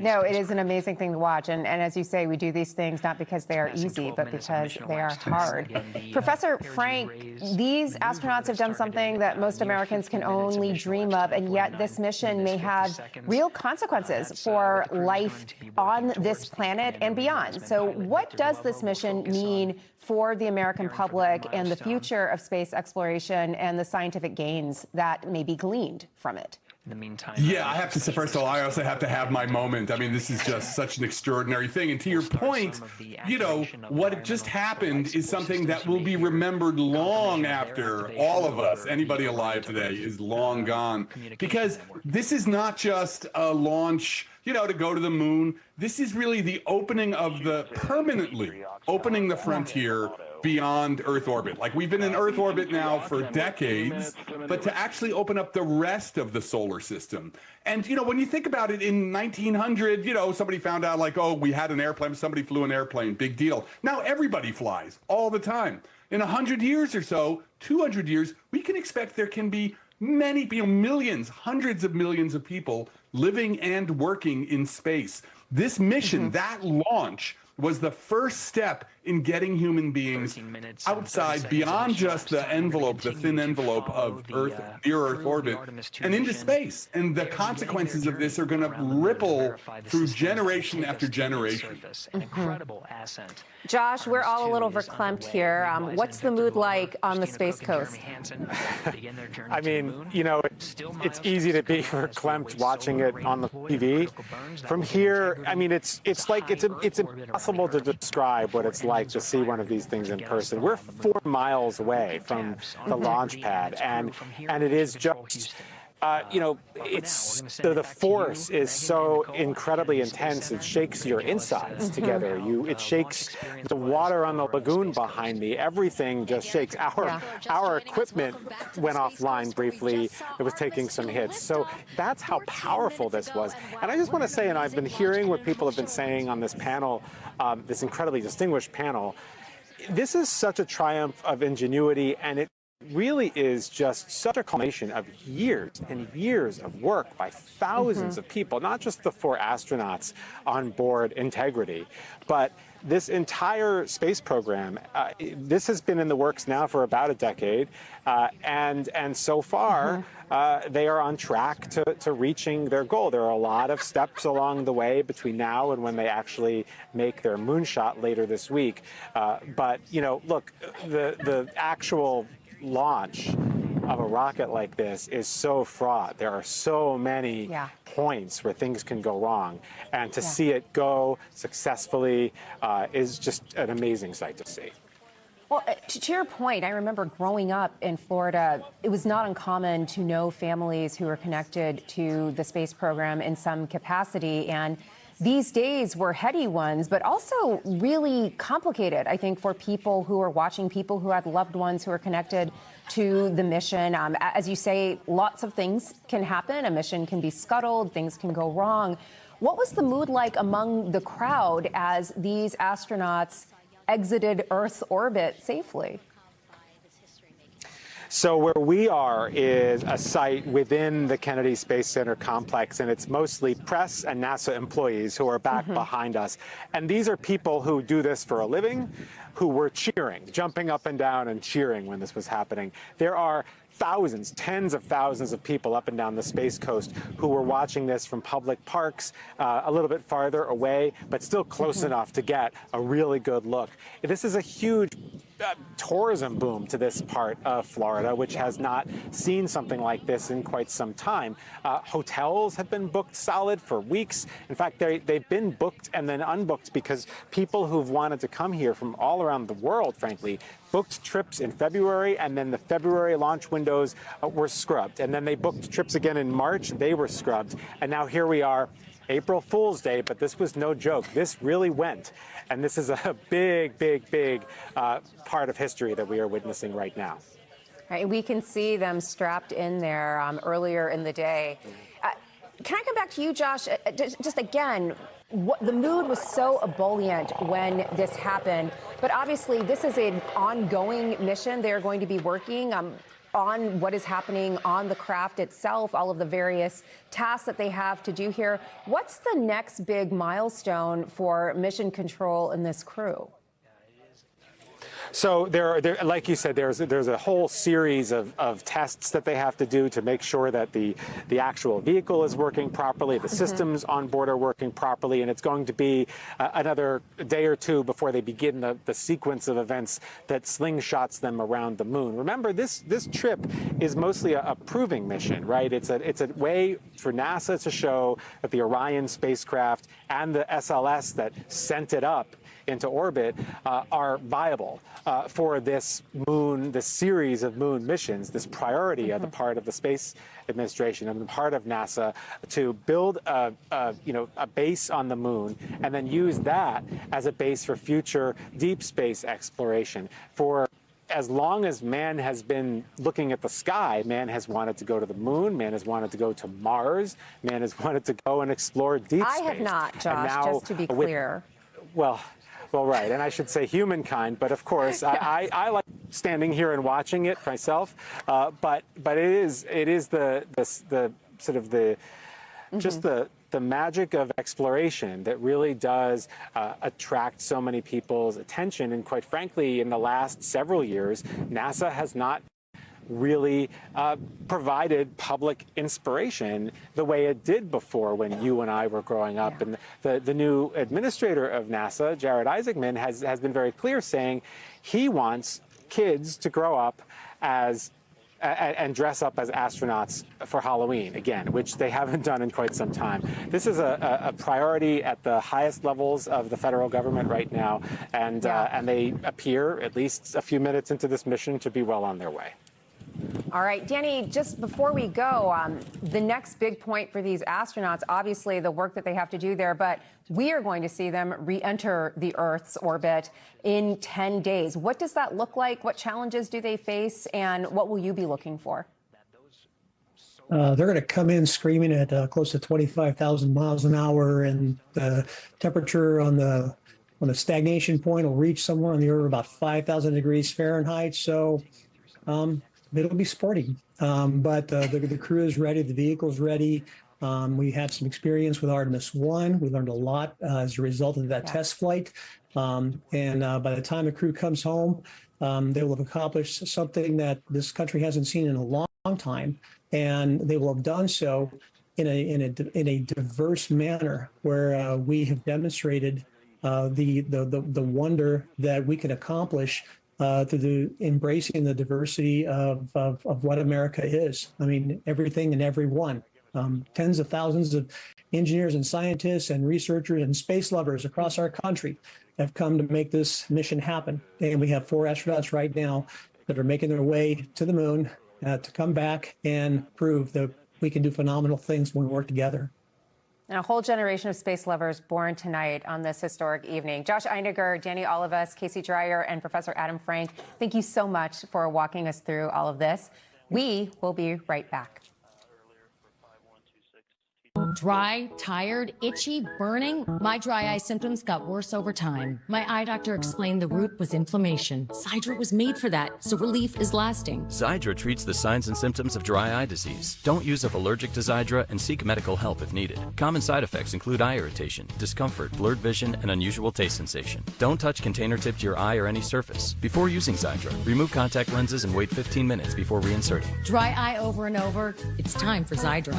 No, it is an amazing thing to watch. And as you say, we do these things not because they are easy, but because they are hard. Professor Frank, these astronauts have done something that most Americans can only dream of, and yet this mission may have real consequences for life on this planet and beyond. So what does this mission mean for the American public and the future of space exploration and the scientific gains that may be gleaned from it? In the meantime, yeah, I have to say, first of all, I also have to have my moment. I mean, this is just such an extraordinary thing. And to your point, what just happened is something that will be remembered long after all of us, anybody alive today, is long gone. Because this is not just a launch, to go to the moon. This is really the opening of permanently opening the frontier beyond Earth orbit. Like, we've been in Earth orbit now for decades, but to actually open up the rest of the solar system. And, when you think about it, in 1900, somebody found out, like, oh, we had an airplane, somebody flew an airplane, big deal. Now everybody flies all the time. In 100 years or so, 200 years, we can expect there can be many, millions, hundreds of millions of people living and working in space. This mission, that launch, was the first step in getting human beings outside, beyond just the envelope, the thin envelope of Earth, near Earth orbit, and into space. And the consequences of this are going to ripple through generation after generation. Incredible ascent. Josh, we're all a little verklempt here. What's the mood like on the Space Coast? I mean, you know, it's easy to be verklempt watching it on the TV. From here, I mean, it's impossible to describe what it's like to see one of these things in person. We're 4 miles away from the launch pad, and it is just. You know, it's the force is so incredibly intense. It shakes your insides together. It shakes the water on the lagoon behind me. Everything just shakes. Our equipment went offline briefly. It was taking some hits. So that's how powerful this was. And I just want to say, and I've been hearing what people have been saying on this panel, this incredibly distinguished panel. This is such a triumph of ingenuity, and it really is just such a culmination of years and years of work by thousands of people, not just the 4 astronauts on board Integrity, but this entire space program. This has been in the works now for about a decade, and so far they are on track to reaching their goal. There are a lot of steps along the way between now and when they actually make their moonshot later this week. But you know, look, the actual launch of a rocket like this is so fraught. There are so many points where things can go wrong, and to see it go successfully is just an amazing sight to see. Well, to your point, I remember growing up in Florida, it was not uncommon to know families who were connected to the space program in some capacity, and these days were heady ones, but also really complicated, I think, for people who are watching, people who had loved ones who are connected to the mission. As you say, lots of things can happen. A mission can be scuttled, things can go wrong. What was the mood like among the crowd as these astronauts exited Earth's orbit safely? So where we are is a site within the Kennedy Space Center complex, and it's mostly press and NASA employees who are back behind us. And these are people who do this for a living, who were cheering, jumping up and down and cheering when this was happening. There are thousands, tens of thousands of people up and down the Space Coast who were watching this from public parks a little bit farther away, but still close enough to get a really good look. This is a huge tourism boom to this part of Florida, which has not seen something like this in quite some time. Hotels have been booked solid for weeks. In fact, they've been booked and then unbooked because people who've wanted to come here from all around the world, frankly, booked trips in February, and then the February launch windows were scrubbed. And then they booked trips again in March, they were scrubbed. And now here we are, April Fool's Day, but this was no joke. This really went. And this is a big, big, big part of history that we are witnessing right now. Right, we can see them strapped in there earlier in the day. Can I come back to you, Josh? Just again, the mood was so ebullient when this happened, but obviously this is an ongoing mission. They're going to be working on what is happening on the craft itself, all of the various tasks that they have to do here. What's the next big milestone for mission control and this crew? So like you said, there's a whole series of tests that they have to do to make sure that the actual vehicle is working properly, the systems on board are working properly, and it's going to be another day or two before they begin the sequence of events that slingshots them around the moon. Remember, this trip is mostly a proving mission, right? It's a way for NASA to show that the Orion spacecraft and the SLS that sent it up into orbit are viable for this series of moon missions, this priority on the part of the Space Administration and the part of NASA to build a base on the moon and then use that as a base for future deep space exploration. For as long as man has been looking at the sky, man has wanted to go to the moon, man has wanted to go to Mars, man has wanted to go and explore deep space. I have not, Josh, now, just to be clear. Well, right, and I should say humankind, but of course, I like standing here and watching it myself. But it is the sort of the just the the magic of exploration that really does attract so many people's attention. And quite frankly, in the last several years, NASA has not really provided public inspiration the way it did before when you and I were growing up. And the new administrator of NASA, Jared Isaacman, has been very clear, saying he wants kids to grow up and dress up as astronauts for Halloween again, which they haven't done in quite some time. This is a priority at the highest levels of the federal government right now, and they appear, at least a few minutes into this mission, to be well on their way. All right, Danny, just before we go, the next big point for these astronauts, obviously the work that they have to do there, but we are going to see them re-enter the Earth's orbit in 10 days. What does that look like? What challenges do they face? And what will you be looking for? They're going to come in screaming at close to 25,000 miles an hour, and the temperature on the stagnation point will reach somewhere on the order of about 5,000 degrees Fahrenheit. So it'll be sporty, but the crew is ready. The vehicle's ready. We have some experience with Artemis 1. We learned a lot as a result of that test flight. And by the time the crew comes home, they will have accomplished something that this country hasn't seen in a long time. And they will have done so in a diverse manner, where we have demonstrated the wonder that we can accomplish through embracing the diversity of what America is. I mean, everything and everyone. Tens of thousands of engineers and scientists and researchers and space lovers across our country have come to make this mission happen. And we have 4 astronauts right now that are making their way to the moon to come back and prove that we can do phenomenal things when we work together. And a whole generation of space lovers born tonight on this historic evening. Josh Einiger, Danny Olivas, Casey Dreyer, and Professor Adam Frank, thank you so much for walking us through all of this. We will be right back. Dry, tired, itchy, burning. My dry eye symptoms got worse over time. My eye doctor explained the root was inflammation. Xiidra was made for that, so relief is lasting. Xiidra treats the signs and symptoms of dry eye disease. Don't use if allergic to Xiidra and seek medical help if needed. Common side effects include eye irritation, discomfort, blurred vision, and unusual taste sensation. Don't touch container tip to your eye or any surface. Before using Xiidra, remove contact lenses and wait 15 minutes before reinserting. Dry eye over and over. It's time for Xiidra.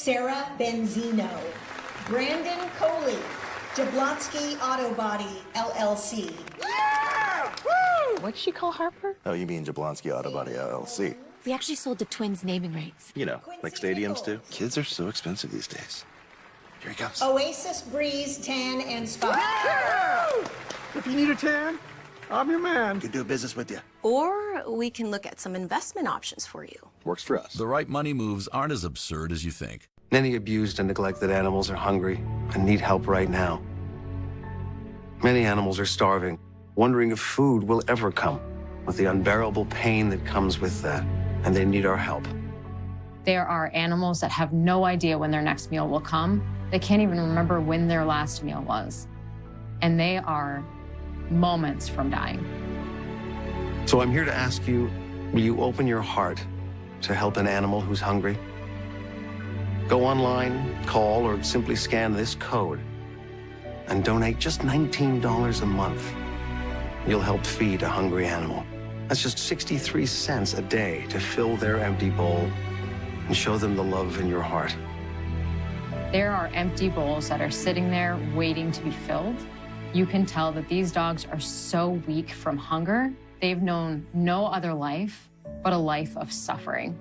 Sarah Benzino, Brandon Coley, Jablonski Auto Body, LLC. What'd she call Harper? Oh, you mean Jablonski Auto Body, LLC. We actually sold the twins naming rights. You know, like stadiums do. Kids are so expensive these days. Here he comes. Oasis Breeze Tan and Spa. If you need a tan, I'm your man. Could do business with you. Or we can look at some investment options for you. Works for us. The right money moves aren't as absurd as you think. Many abused and neglected animals are hungry and need help right now. Many animals are starving, wondering if food will ever come, with the unbearable pain that comes with that, and they need our help. There are animals that have no idea when their next meal will come. They can't even remember when their last meal was. And they are moments from dying. So I'm here to ask you, will you open your heart to help an animal who's hungry? Go online, call, or simply scan this code and donate just $19 a month. You'll help feed a hungry animal. That's just 63 cents a day to fill their empty bowl and show them the love in your heart. There are empty bowls that are sitting there waiting to be filled. You can tell that these dogs are so weak from hunger. They've known no other life but a life of suffering.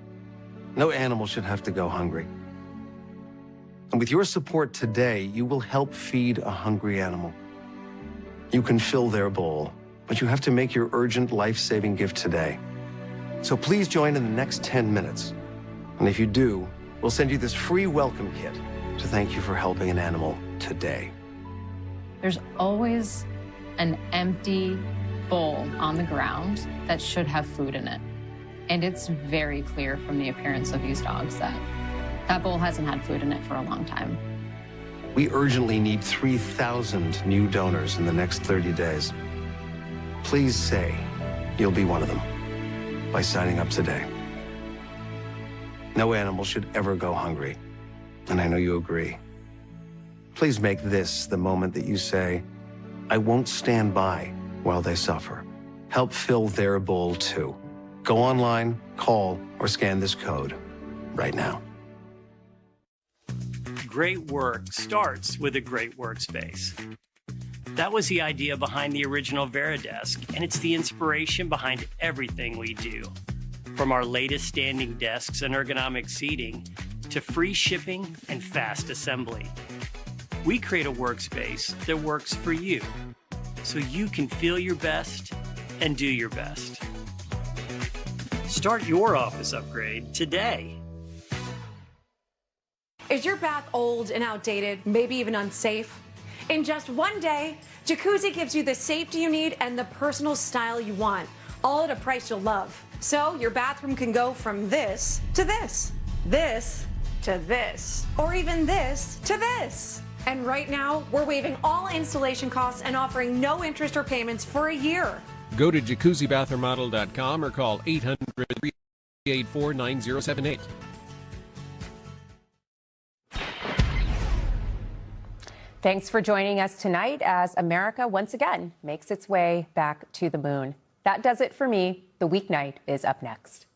No animal should have to go hungry. And with your support today, you will help feed a hungry animal. You can fill their bowl, but you have to make your urgent life-saving gift today. So please join in the next 10 minutes. And if you do, we'll send you this free welcome kit to thank you for helping an animal today. There's always an empty bowl on the ground that should have food in it. And it's very clear from the appearance of these dogs that that bowl hasn't had food in it for a long time. We urgently need 3,000 new donors in the next 30 days. Please say you'll be one of them by signing up today. No animal should ever go hungry. and I know you agree. Please make this the moment that you say, I won't stand by while they suffer. Help fill their bowl too. Go online, call, or scan this code right now. Great work starts with a great workspace. That was the idea behind the original Veridesk, and it's the inspiration behind everything we do. From our latest standing desks and ergonomic seating to free shipping and fast assembly. We create a workspace that works for you, so you can feel your best and do your best. Start your office upgrade today. Is your bath old and outdated, maybe even unsafe? In just one day, Jacuzzi gives you the safety you need and the personal style you want, all at a price you'll love. So your bathroom can go from this to this, this to this, or even this to this. And right now, we're waiving all installation costs and offering no interest or payments for a year. Go to jacuzzibathremodel.com or call 800-384-9078. Thanks for joining us tonight as America once again makes its way back to the moon. That does it for me. The weeknight is up next.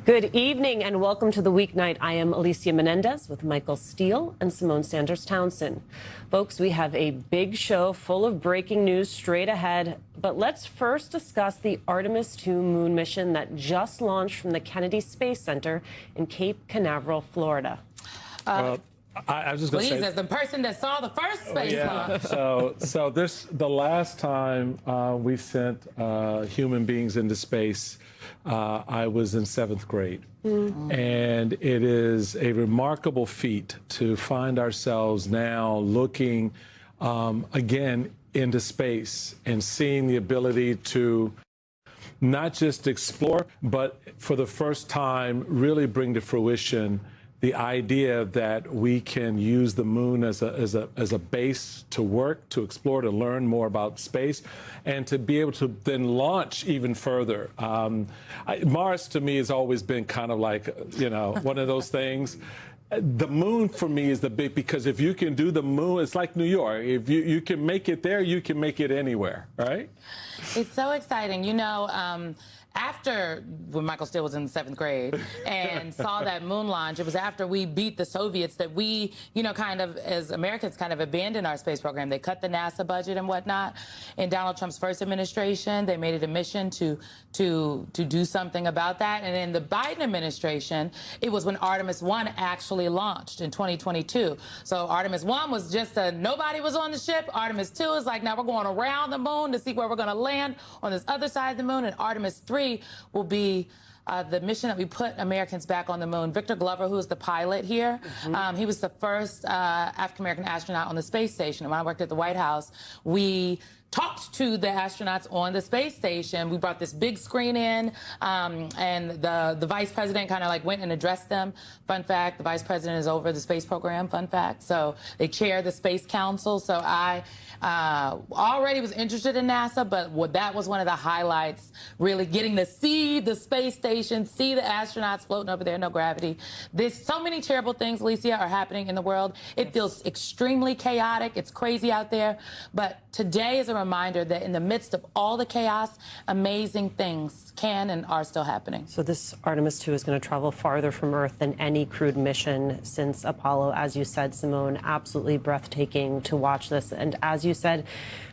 Good evening and welcome to the weeknight. I am Alicia Menendez with Michael Steele and Simone Sanders Townsend. Folks, we have a big show full of breaking news straight ahead. But let's first discuss the Artemis 2 moon mission that just launched from the Kennedy Space Center in Cape Canaveral, Florida. I was just going to say, as the person that saw the first space launch. So the last time we sent human beings into space, I was in 7th grade. And it is a remarkable feat to find ourselves now looking again into space and seeing the ability to not just explore, but for the first time really bring to fruition the idea that we can use the moon as a base to work, to explore, to learn more about space, and to be able to then launch even further. Mars to me has always been kind of like, one of those things. The moon for me is the big, because if you can do the moon, it's like New York. If you can make it there, you can make it anywhere, right? It's so exciting. After when Michael Steele was in 7th grade and saw that moon launch, it was after we beat the Soviets that we, kind of, as Americans, kind of abandoned our space program. They cut the NASA budget and whatnot. In Donald Trump's first administration, they made it a mission to do something about that. And in the Biden administration, it was when Artemis 1 actually launched in 2022. So Artemis 1 was just nobody was on the ship. Artemis 2 is like, now we're going around the moon to see where we're going to land on this other side of the moon. And Artemis 3 will be the mission that we put Americans back on the moon. Victor Glover, who is the pilot here, he was the first African-American astronaut on the space station. And when I worked at the White House, we talked to the astronauts on the space station. We brought this big screen in, and the vice president kind of like went and addressed them. Fun fact, the vice president is over the space program, fun fact. So they chair the Space Council. So I already was interested in NASA, but that was one of the highlights, really getting to see the space station, see the astronauts floating over there, no gravity. There's so many terrible things, Alicia, are happening in the world. It feels extremely chaotic. It's crazy out there. But today is a reminder that in the midst of all the chaos, amazing things can and are still happening. So this Artemis 2 is going to travel farther from Earth than any crewed mission since Apollo. As you said, Simone, absolutely breathtaking to watch this. And as you said,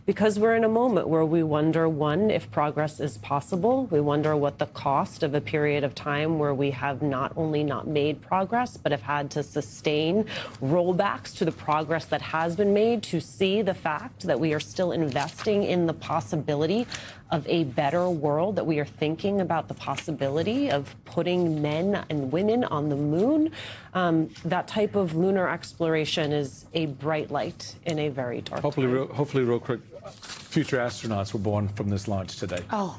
because we're in a moment where we wonder, one, if progress is possible. We wonder what the cost of a period of time where we have not only not made progress, but have had to sustain rollbacks to the progress that has been made, to see the fact that we are still investing in the possibility of a better world, that we are thinking about the possibility of putting men and women on the moon. That type of lunar exploration is a bright light in a very dark time. Hopefully, real quick, future astronauts were born from this launch today. Oh,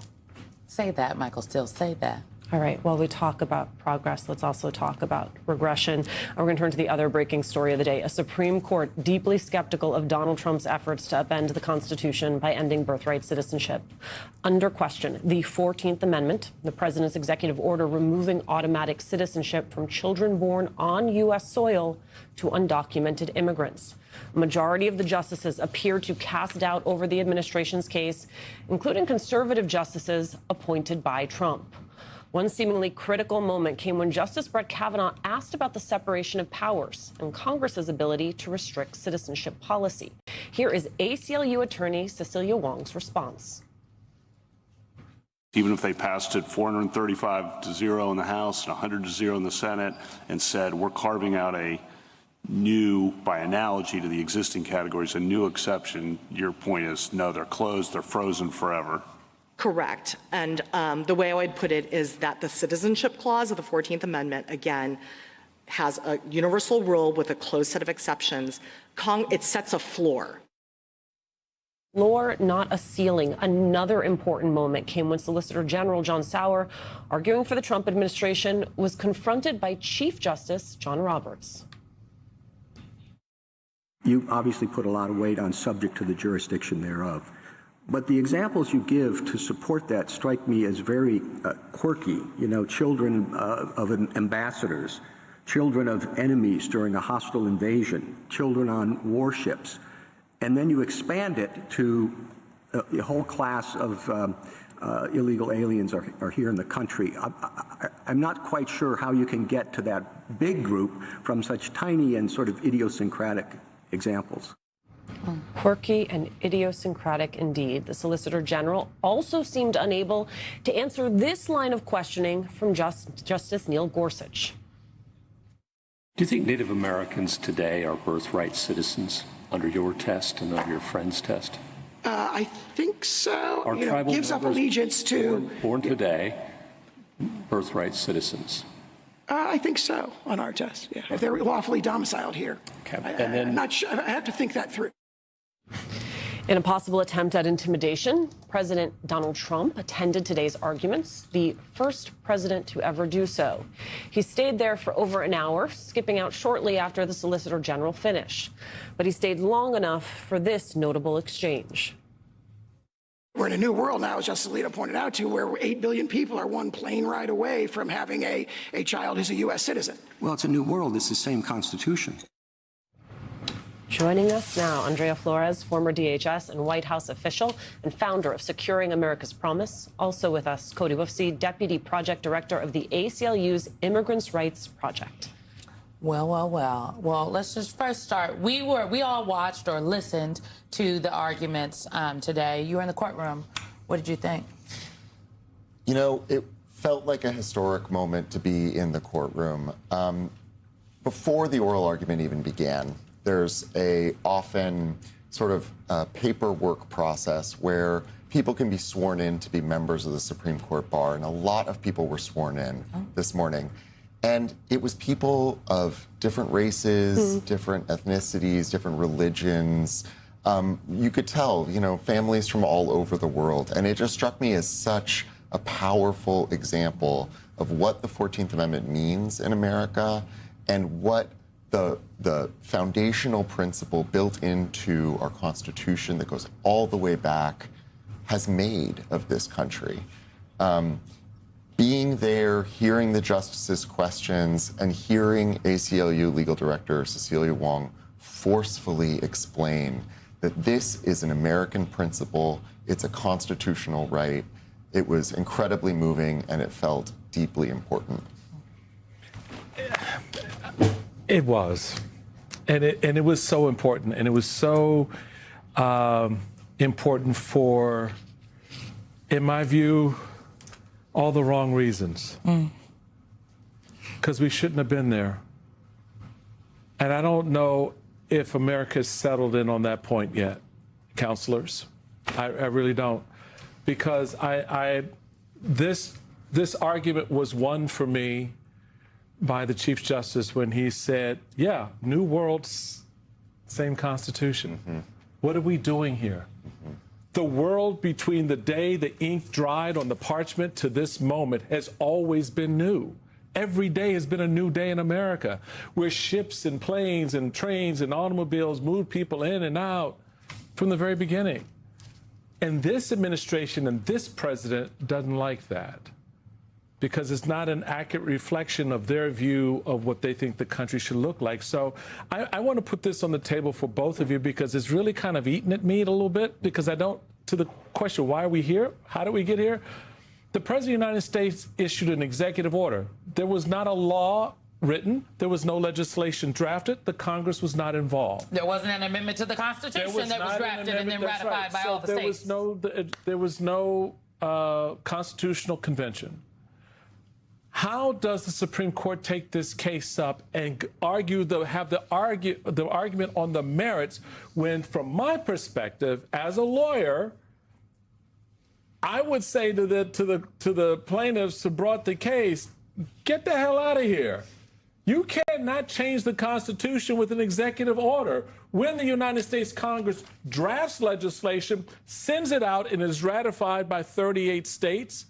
say that, Michael Steele, say that. All right, while we talk about progress, let's also talk about regression. We're going to turn to the other breaking story of the day. A Supreme Court deeply skeptical of Donald Trump's efforts to upend the Constitution by ending birthright citizenship. Under question, the 14th Amendment, the president's executive order removing automatic citizenship from children born on U.S. soil to undocumented immigrants. A majority of the justices appear to cast doubt over the administration's case, including conservative justices appointed by Trump. One seemingly critical moment came when Justice Brett Kavanaugh asked about the separation of powers and Congress's ability to restrict citizenship policy. Here is ACLU attorney Cecilia Wong's response. Even if they passed it 435-0 in the House and 100-0 in the Senate and said we're carving out a new, by analogy to the existing categories, a new exception, your point is no, they're closed, they're frozen forever. Correct. And the way I would put it is that the citizenship clause of the 14th Amendment, again, has a universal rule with a closed set of exceptions. It sets a floor. Floor, not a ceiling. Another important moment came when Solicitor General John Sauer, arguing for the Trump administration, was confronted by Chief Justice John Roberts. You obviously put a lot of weight on subject to the jurisdiction thereof. But the examples you give to support that strike me as very quirky. You know, children of ambassadors, children of enemies during a hostile invasion, children on warships. And then you expand it to the whole class of illegal aliens are here in the country. I'm not quite sure how you can get to that big group from such tiny and sort of idiosyncratic examples. Quirky and idiosyncratic indeed. The Solicitor General also seemed unable to answer this line of questioning from Justice Neil Gorsuch. Do you think Native Americans today are birthright citizens under your test and under your friend's test? I think so. Are tribal gives up members allegiance to born today birthright citizens? I think so on our test. Yeah, if they're lawfully domiciled here. Okay. I'm not sure. I have to think that through. In a possible attempt at intimidation, President Donald Trump attended today's arguments, the first president to ever do so. He stayed there for over an hour, skipping out shortly after the Solicitor General finished. But he stayed long enough for this notable exchange. We're in a new world now, as Justice Alito pointed out, to where 8 billion people are one plane ride away from having a child who's a U.S. citizen. Well, it's a new world. It's the same Constitution. Joining us now, Andrea Flores, former DHS and White House official and founder of Securing America's Promise. Also with us, Cody Woofsy, Deputy Project Director of the ACLU's Immigrants' Rights Project. Well, let's just first start. We all watched or listened to the arguments today. You were in the courtroom. What did you think? You know, it felt like a historic moment to be in the courtroom. Before the oral argument even began, there's a often sort of paperwork process where people can be sworn in to be members of the Supreme Court bar, and a lot of people were sworn in this morning. And it was people of different races, different ethnicities, different religions. You could tell, you know, families from all over the world. And it just struck me as such a powerful example of what the 14th Amendment means in America and what the foundational principle built into our Constitution that goes all the way back has made of this country. Being there, hearing the justices' questions, and hearing ACLU Legal Director Cecilia Wong forcefully explain that this is an American principle, it's a constitutional right, it was incredibly moving, and it felt deeply important. It was, and it was so important, and it was so important for, in my view, all the wrong reasons. Because we shouldn't have been there. And I don't know if America's settled in on that point yet, counselors. I really don't. Because this argument was won for me by the Chief Justice when he said, yeah, new world, same Constitution. What are we doing here? The world between the day the ink dried on the parchment to this moment has always been new. Every day has been a new day in America, where ships and planes and trains and automobiles move people in and out from the very beginning. And this administration and this president doesn't like that, because it's not an accurate reflection of their view of what they think the country should look like. So I want to put this on the table for both of you, because it's really kind of eating at me a little bit, because to the question, why are we here? How did we get here? The President of the United States issued an executive order. There was not a law written. There was no legislation drafted. The Congress was not involved. There wasn't an amendment to the Constitution that was drafted and then ratified by all the states. There was no constitutional convention. How does the Supreme Court take this case up and have the argument on the merits when, from my perspective as a lawyer, I would say to the plaintiffs who brought the case, get the hell out of here. You cannot change the Constitution with an executive order. When the United States Congress drafts legislation, sends it out, and is ratified by 38 states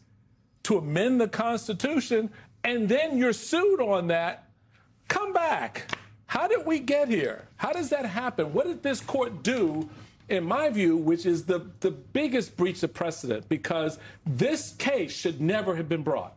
to amend the Constitution, and then you're sued on that, come back. How did we get here? How does that happen? What did this court do, in my view, which is the biggest breach of precedent, because this case should never have been brought?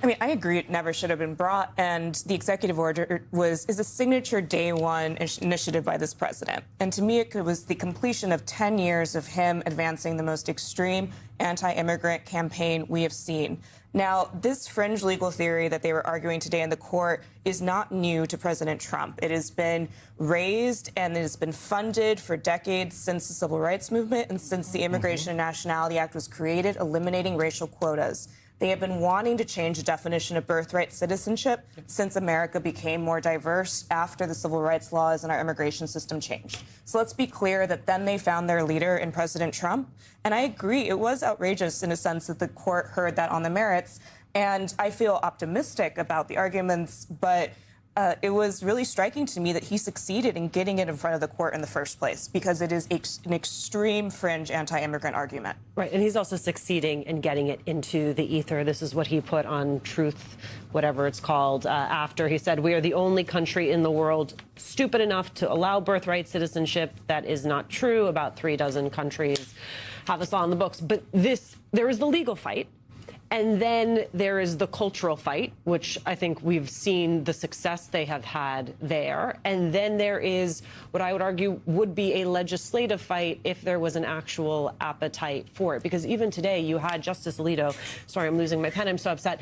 I mean, I agree it never should have been brought, and the executive order is a signature day one initiative by this president. And to me, it was the completion of 10 years of him advancing the most extreme anti-immigrant campaign we have seen. Now, this fringe legal theory that they were arguing today in the court is not new to President Trump. It has been raised and it has been funded for decades since the Civil Rights Movement and since the Immigration and Nationality Act was created, eliminating racial quotas. They have been wanting to change the definition of birthright citizenship since America became more diverse after the civil rights laws and our immigration system changed. So let's be clear that then they found their leader in President Trump. And I agree, it was outrageous in a sense that the court heard that on the merits. And I feel optimistic about the arguments, but it was really striking to me that he succeeded in getting it in front of the court in the first place, because it is an extreme fringe anti-immigrant argument. Right, and he's also succeeding in getting it into the ether. This is what he put on Truth, whatever it's called, after he said, "We are the only country in the world stupid enough to allow birthright citizenship." That is not true. About 36 countries have this law in the books. But there is the legal fight. And then there is the cultural fight, which I think we've seen the success they have had there. And then there is what I would argue would be a legislative fight if there was an actual appetite for it. Because even today you had Justice Alito, sorry, I'm losing my pen, I'm so upset,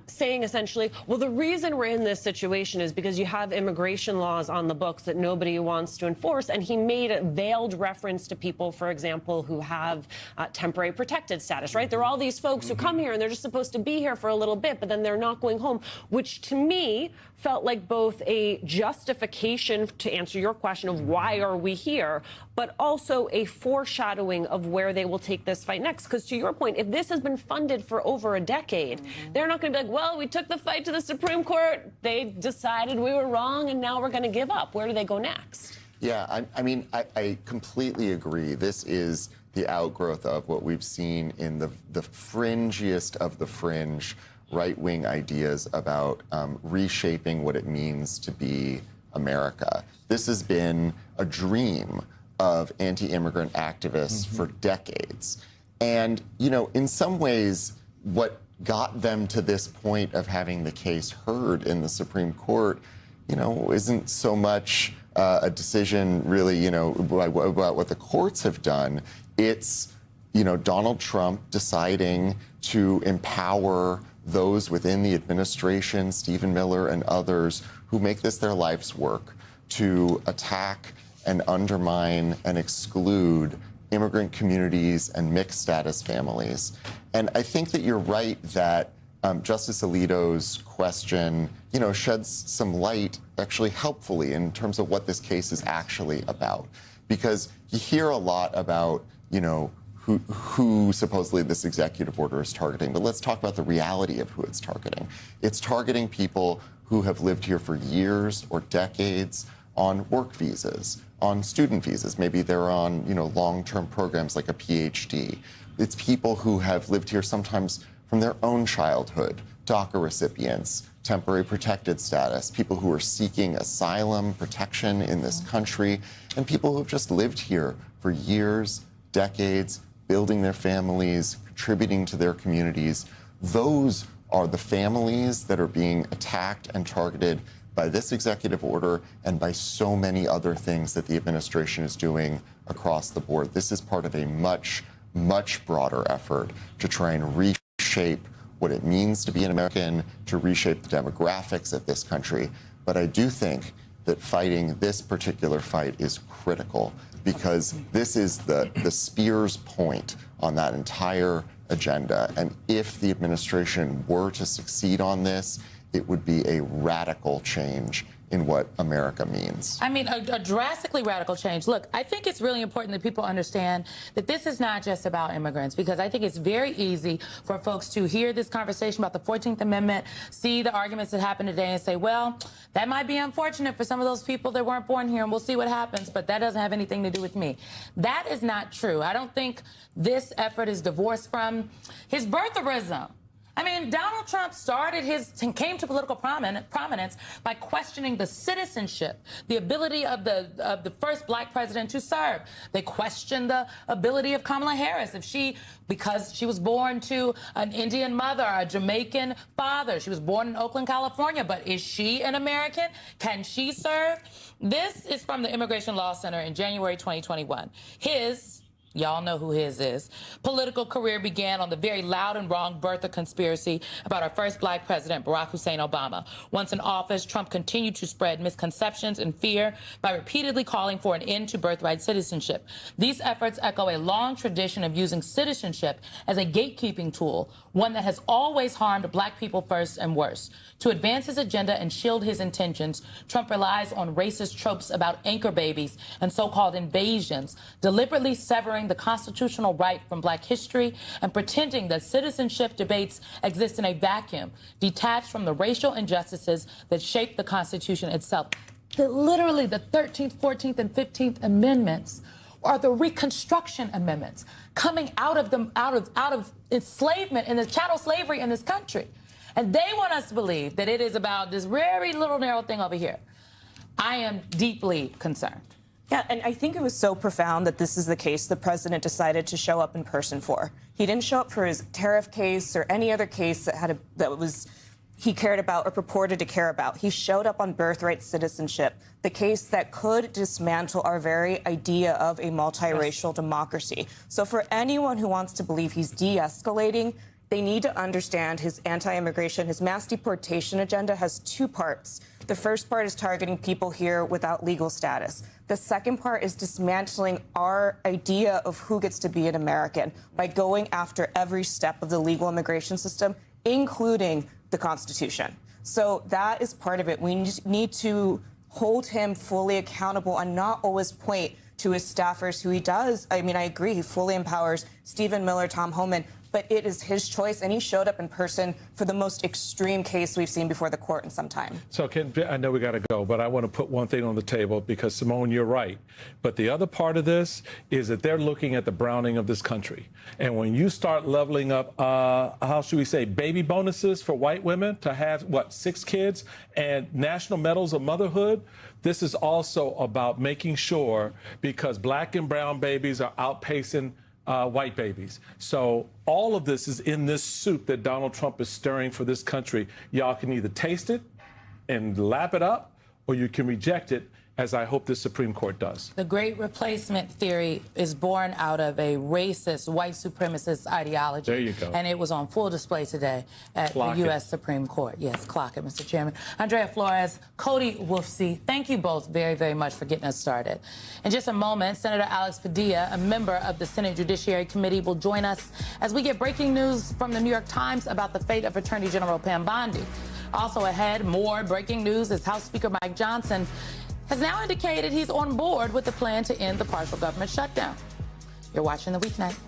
saying essentially, well, the reason we're in this situation is because you have immigration laws on the books that nobody wants to enforce. And he made a veiled reference to people, for example, who have temporary protected status, right? There are all these folks who come here and they're just supposed to be here for a little bit, but then they're not going home, which to me felt like both a justification to answer your question of why are we here, but also a foreshadowing of where they will take this fight next. Because to your point, if this has been funded for over a decade, they're not going to be like, well, we took the fight to the Supreme Court, they decided we were wrong, and now we're going to give up. Where do they go next? Yeah, I mean, I completely agree. This is the outgrowth of what we've seen in the fringiest of the fringe right-wing ideas about reshaping what it means to be America. This has been a dream of anti-immigrant activists for decades. And, you know, in some ways, what got them to this point of having the case heard in the Supreme Court, you know, isn't so much a decision really, you know, about what the courts have done. It's, you know, Donald Trump deciding to empower those within the administration, Stephen Miller and others, who make this their life's work, to attack and undermine and exclude immigrant communities and mixed status families. And I think that you're right that Justice Alito's question, you know, sheds some light actually helpfully in terms of what this case is actually about. Because you hear a lot about, you know, who supposedly this executive order is targeting. But let's talk about the reality of who it's targeting. It's targeting people who have lived here for years or decades, on work visas, on student visas. Maybe they're on, long-term programs like a PhD. It's people who have lived here sometimes from their own childhood, DACA recipients, temporary protected status, people who are seeking asylum, protection in this country, and people who have just lived here for years, decades, building their families, contributing to their communities. Those are the families that are being attacked and targeted by this executive order and by so many other things that the administration is doing across the board. This is part of a much, much broader effort to try and reshape what it means to be an American, to reshape the demographics of this country. But I do think that fighting this particular fight is critical because this is the spear's point on that entire agenda. And if the administration were to succeed on this, it would be a radical change in what America means. I mean, a drastically radical change. Look, I think it's really important that people understand that this is not just about immigrants, because I think it's very easy for folks to hear this conversation about the 14th Amendment, see the arguments that happen today and say, well, that might be unfortunate for some of those people that weren't born here and we'll see what happens, but that doesn't have anything to do with me. That is not true. I don't think this effort is divorced from his birtherism. I mean, Donald Trump came to political prominence by questioning the citizenship, the ability of the first black president to serve. They questioned the ability of Kamala Harris, because she was born to an Indian mother, a Jamaican father. She was born in Oakland, California, but is she an American? Can she serve? This is from the Immigration Law Center in January 2021. Y'all know who his is. Political career began on the very loud and wrong birther conspiracy about our first black president, Barack Hussein Obama. Once in office, Trump continued to spread misconceptions and fear by repeatedly calling for an end to birthright citizenship. These efforts echo a long tradition of using citizenship as a gatekeeping tool, one that has always harmed black people first and worst. To advance his agenda and shield his intentions, Trump relies on racist tropes about anchor babies and so-called invasions, deliberately severing the constitutional right from black history and pretending that citizenship debates exist in a vacuum, detached from the racial injustices that shape the Constitution itself. Literally, the 13th, 14th, and 15th Amendments are the Reconstruction Amendments coming out of enslavement and the chattel slavery in this country. And they want us to believe that it is about this very little narrow thing over here. I am deeply concerned. Yeah, and I think it was so profound that this is the case the president decided to show up in person for. He didn't show up for his tariff case or any other case that he cared about or purported to care about. He showed up on birthright citizenship, the case that could dismantle our very idea of a multiracial democracy. So for anyone who wants to believe he's de-escalating, they need to understand his anti-immigration, his mass deportation agenda has two parts. The first part is targeting people here without legal status. The second part is dismantling our idea of who gets to be an American by going after every step of the legal immigration system, including the Constitution. So that is part of it. We need to hold him fully accountable and not always point to his staffers, who he does. I mean, I agree, he fully empowers Stephen Miller, Tom Homan, but it is his choice, and he showed up in person for the most extreme case we've seen before the court in some time. So, I know we got to go, but I want to put one thing on the table because, Simone, you're right. But the other part of this is that they're looking at the browning of this country. And when you start leveling up, how should we say, baby bonuses for white women to have, 6 kids and national medals of motherhood, this is also about making sure, because black and brown babies are outpacing white babies. So all of this is in this soup that Donald Trump is stirring for this country. Y'all can either taste it and lap it up, or you can reject it, as I hope the Supreme Court does. The Great Replacement theory is born out of a racist, white supremacist ideology. There you go. And it was on full display today at the U.S. Supreme Court. Yes, clock it, Mr. Chairman. Andrea Flores, Cody Wolfsey, thank you both very, very much for getting us started. In just a moment, Senator Alex Padilla, a member of the Senate Judiciary Committee, will join us as we get breaking news from the New York Times about the fate of Attorney General Pam Bondi. Also ahead, more breaking news as House Speaker Mike Johnson has now indicated he's on board with the plan to end the partial government shutdown. You're watching The Weeknight.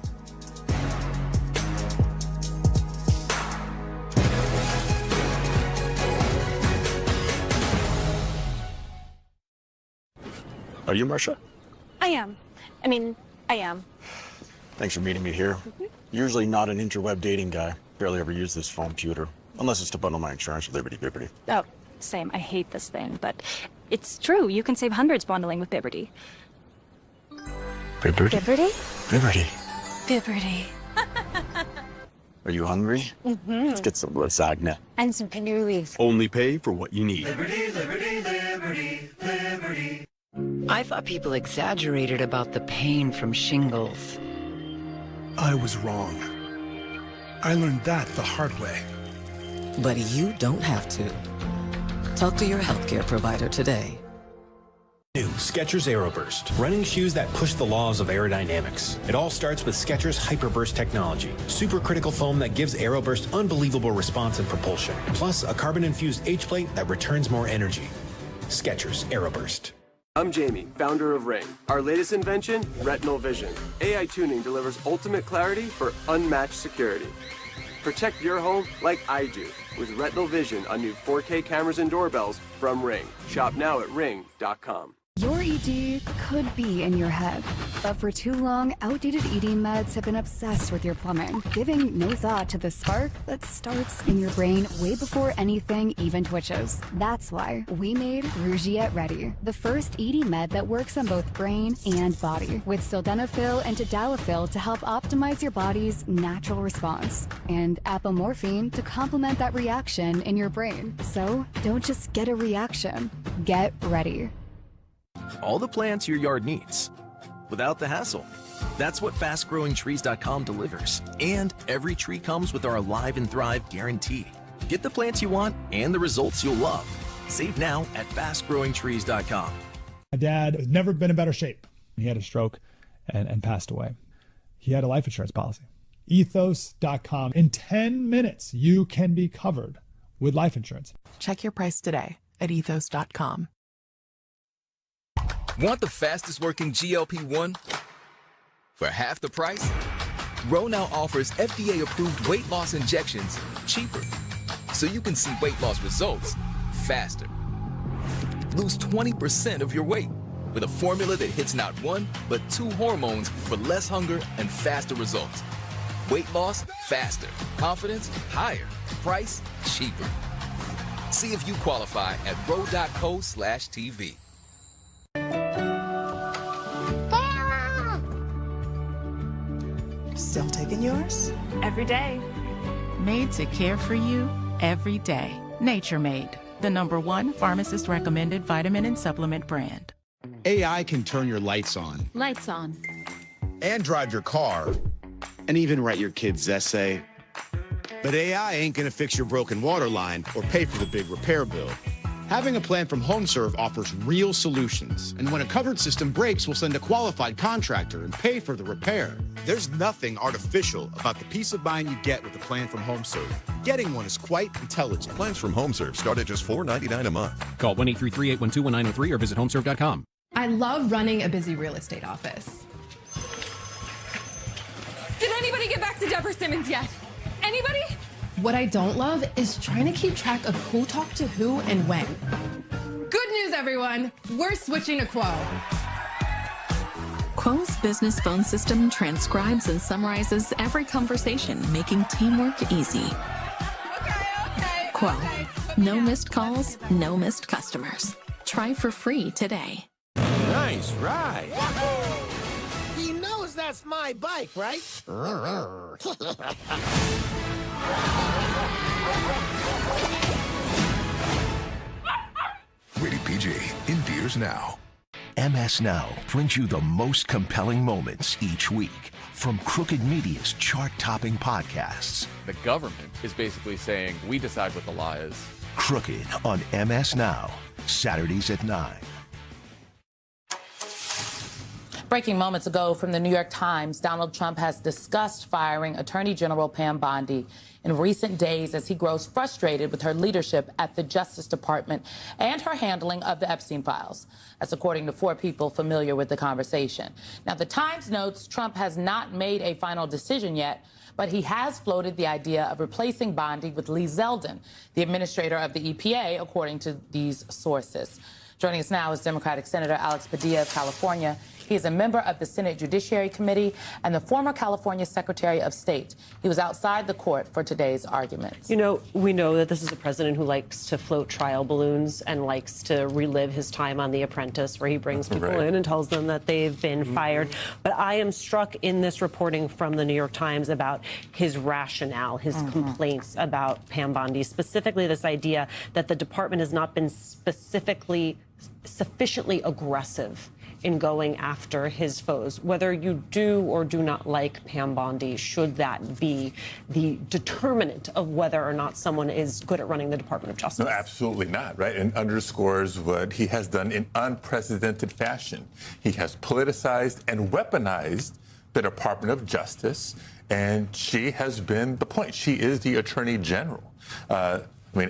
Are you Marsha? I am. I am. Thanks for meeting me here. Usually not an interweb dating guy. Barely ever use this phone computer. Unless it's to bundle my insurance with Liberty. Oh, same. I hate this thing, but it's true. You can save hundreds bundling with Liberty. Liberty? Liberty? Liberty. Are you hungry? Let's get some lasagna. And some cannolis. Only pay for what you need. I thought people exaggerated about the pain from shingles. I was wrong. I learned that the hard way. But you don't have to. Talk to your healthcare provider today. New Skechers Aeroburst, running shoes that push the laws of aerodynamics. It all starts with Skechers Hyperburst technology, supercritical foam that gives Aeroburst unbelievable response and propulsion, plus a carbon-infused H-plate that returns more energy. Skechers Aeroburst. I'm Jamie, founder of Ring. Our latest invention, Retinal Vision. AI tuning delivers ultimate clarity for unmatched security. Protect your home like I do with Retinal Vision on new 4K cameras and doorbells from Ring. Shop now at ring.com. Your ED could be in your head, but for too long, outdated ED meds have been obsessed with your plumbing, giving no thought to the spark that starts in your brain way before anything even twitches. That's why we made Rougiette Ready, the first ED med that works on both brain and body, with sildenafil and tadalafil to help optimize your body's natural response, and apomorphine to complement that reaction in your brain. So don't just get a reaction, get ready. All the plants your yard needs, without the hassle. That's what FastGrowingTrees.com delivers. And every tree comes with our Alive and Thrive guarantee. Get the plants you want and the results you'll love. Save now at FastGrowingTrees.com. My dad has never been in better shape. He had a stroke and passed away. He had a life insurance policy. Ethos.com. In 10 minutes, you can be covered with life insurance. Check your price today at Ethos.com. Want the fastest working GLP-1 for half the price? Ro now offers FDA-approved weight loss injections cheaper, so you can see weight loss results faster. Lose 20% of your weight with a formula that hits not one, but 2 hormones for less hunger and faster results. Weight loss faster, confidence higher, price cheaper. See if you qualify at ro.co/TV. Still taking yours? Every day. Made to care for you every day. Nature Made, the #1 pharmacist recommended vitamin and supplement brand. AI can turn your lights on. Lights on. And drive your car. And even write your kid's essay. But AI ain't gonna fix your broken water line or pay for the big repair bill. Having a plan from HomeServe offers real solutions. And when a covered system breaks, we'll send a qualified contractor and pay for the repair. There's nothing artificial about the peace of mind you get with a plan from HomeServe. Getting one is quite intelligent. Plans from HomeServe start at just $4.99 a month. Call 1-833-812-1903 or visit homeserve.com. I love running a busy real estate office. Did anybody get back to Deborah Simmons yet? Anybody? What I don't love is trying to keep track of who talked to who and when. Good news, everyone. We're switching to Quo. Quo's business phone system transcribes and summarizes every conversation, making teamwork easy. Quo. No missed calls, no missed customers. Try for free today. Nice ride. He knows that's my bike, right? Rated PG. In theaters now. MS Now brings you the most compelling moments each week from Crooked Media's chart-topping podcasts. The government is basically saying, we decide what the law is. Crooked on MS Now, Saturdays at 9. Breaking moments ago from the New York Times, Donald Trump has discussed firing Attorney General Pam Bondi in recent days as he grows frustrated with her leadership at the Justice Department and her handling of the Epstein files. That's according to 4 people familiar with the conversation. Now, the Times notes Trump has not made a final decision yet, but he has floated the idea of replacing Bondi with Lee Zeldin, the administrator of the EPA, according to these sources. Joining us now is Democratic Senator Alex Padilla of California. He is a member of the Senate Judiciary Committee and the former California Secretary of State. He was outside the court for today's arguments. You know, we know that this is a president who likes to float trial balloons and likes to relive his time on The Apprentice, where he brings people in and tells them that they've been fired. But I am struck in this reporting from the New York Times about his rationale, his complaints about Pam Bondi, specifically this idea that the department has not been sufficiently aggressive in going after his foes. Whether you do or do not like Pam Bondi, should that be the determinant of whether or not someone is good at running the Department of Justice? No, absolutely not, right? And underscores what he has done in unprecedented fashion. He has politicized and weaponized the Department of Justice, and she has been the point. She is the Attorney General.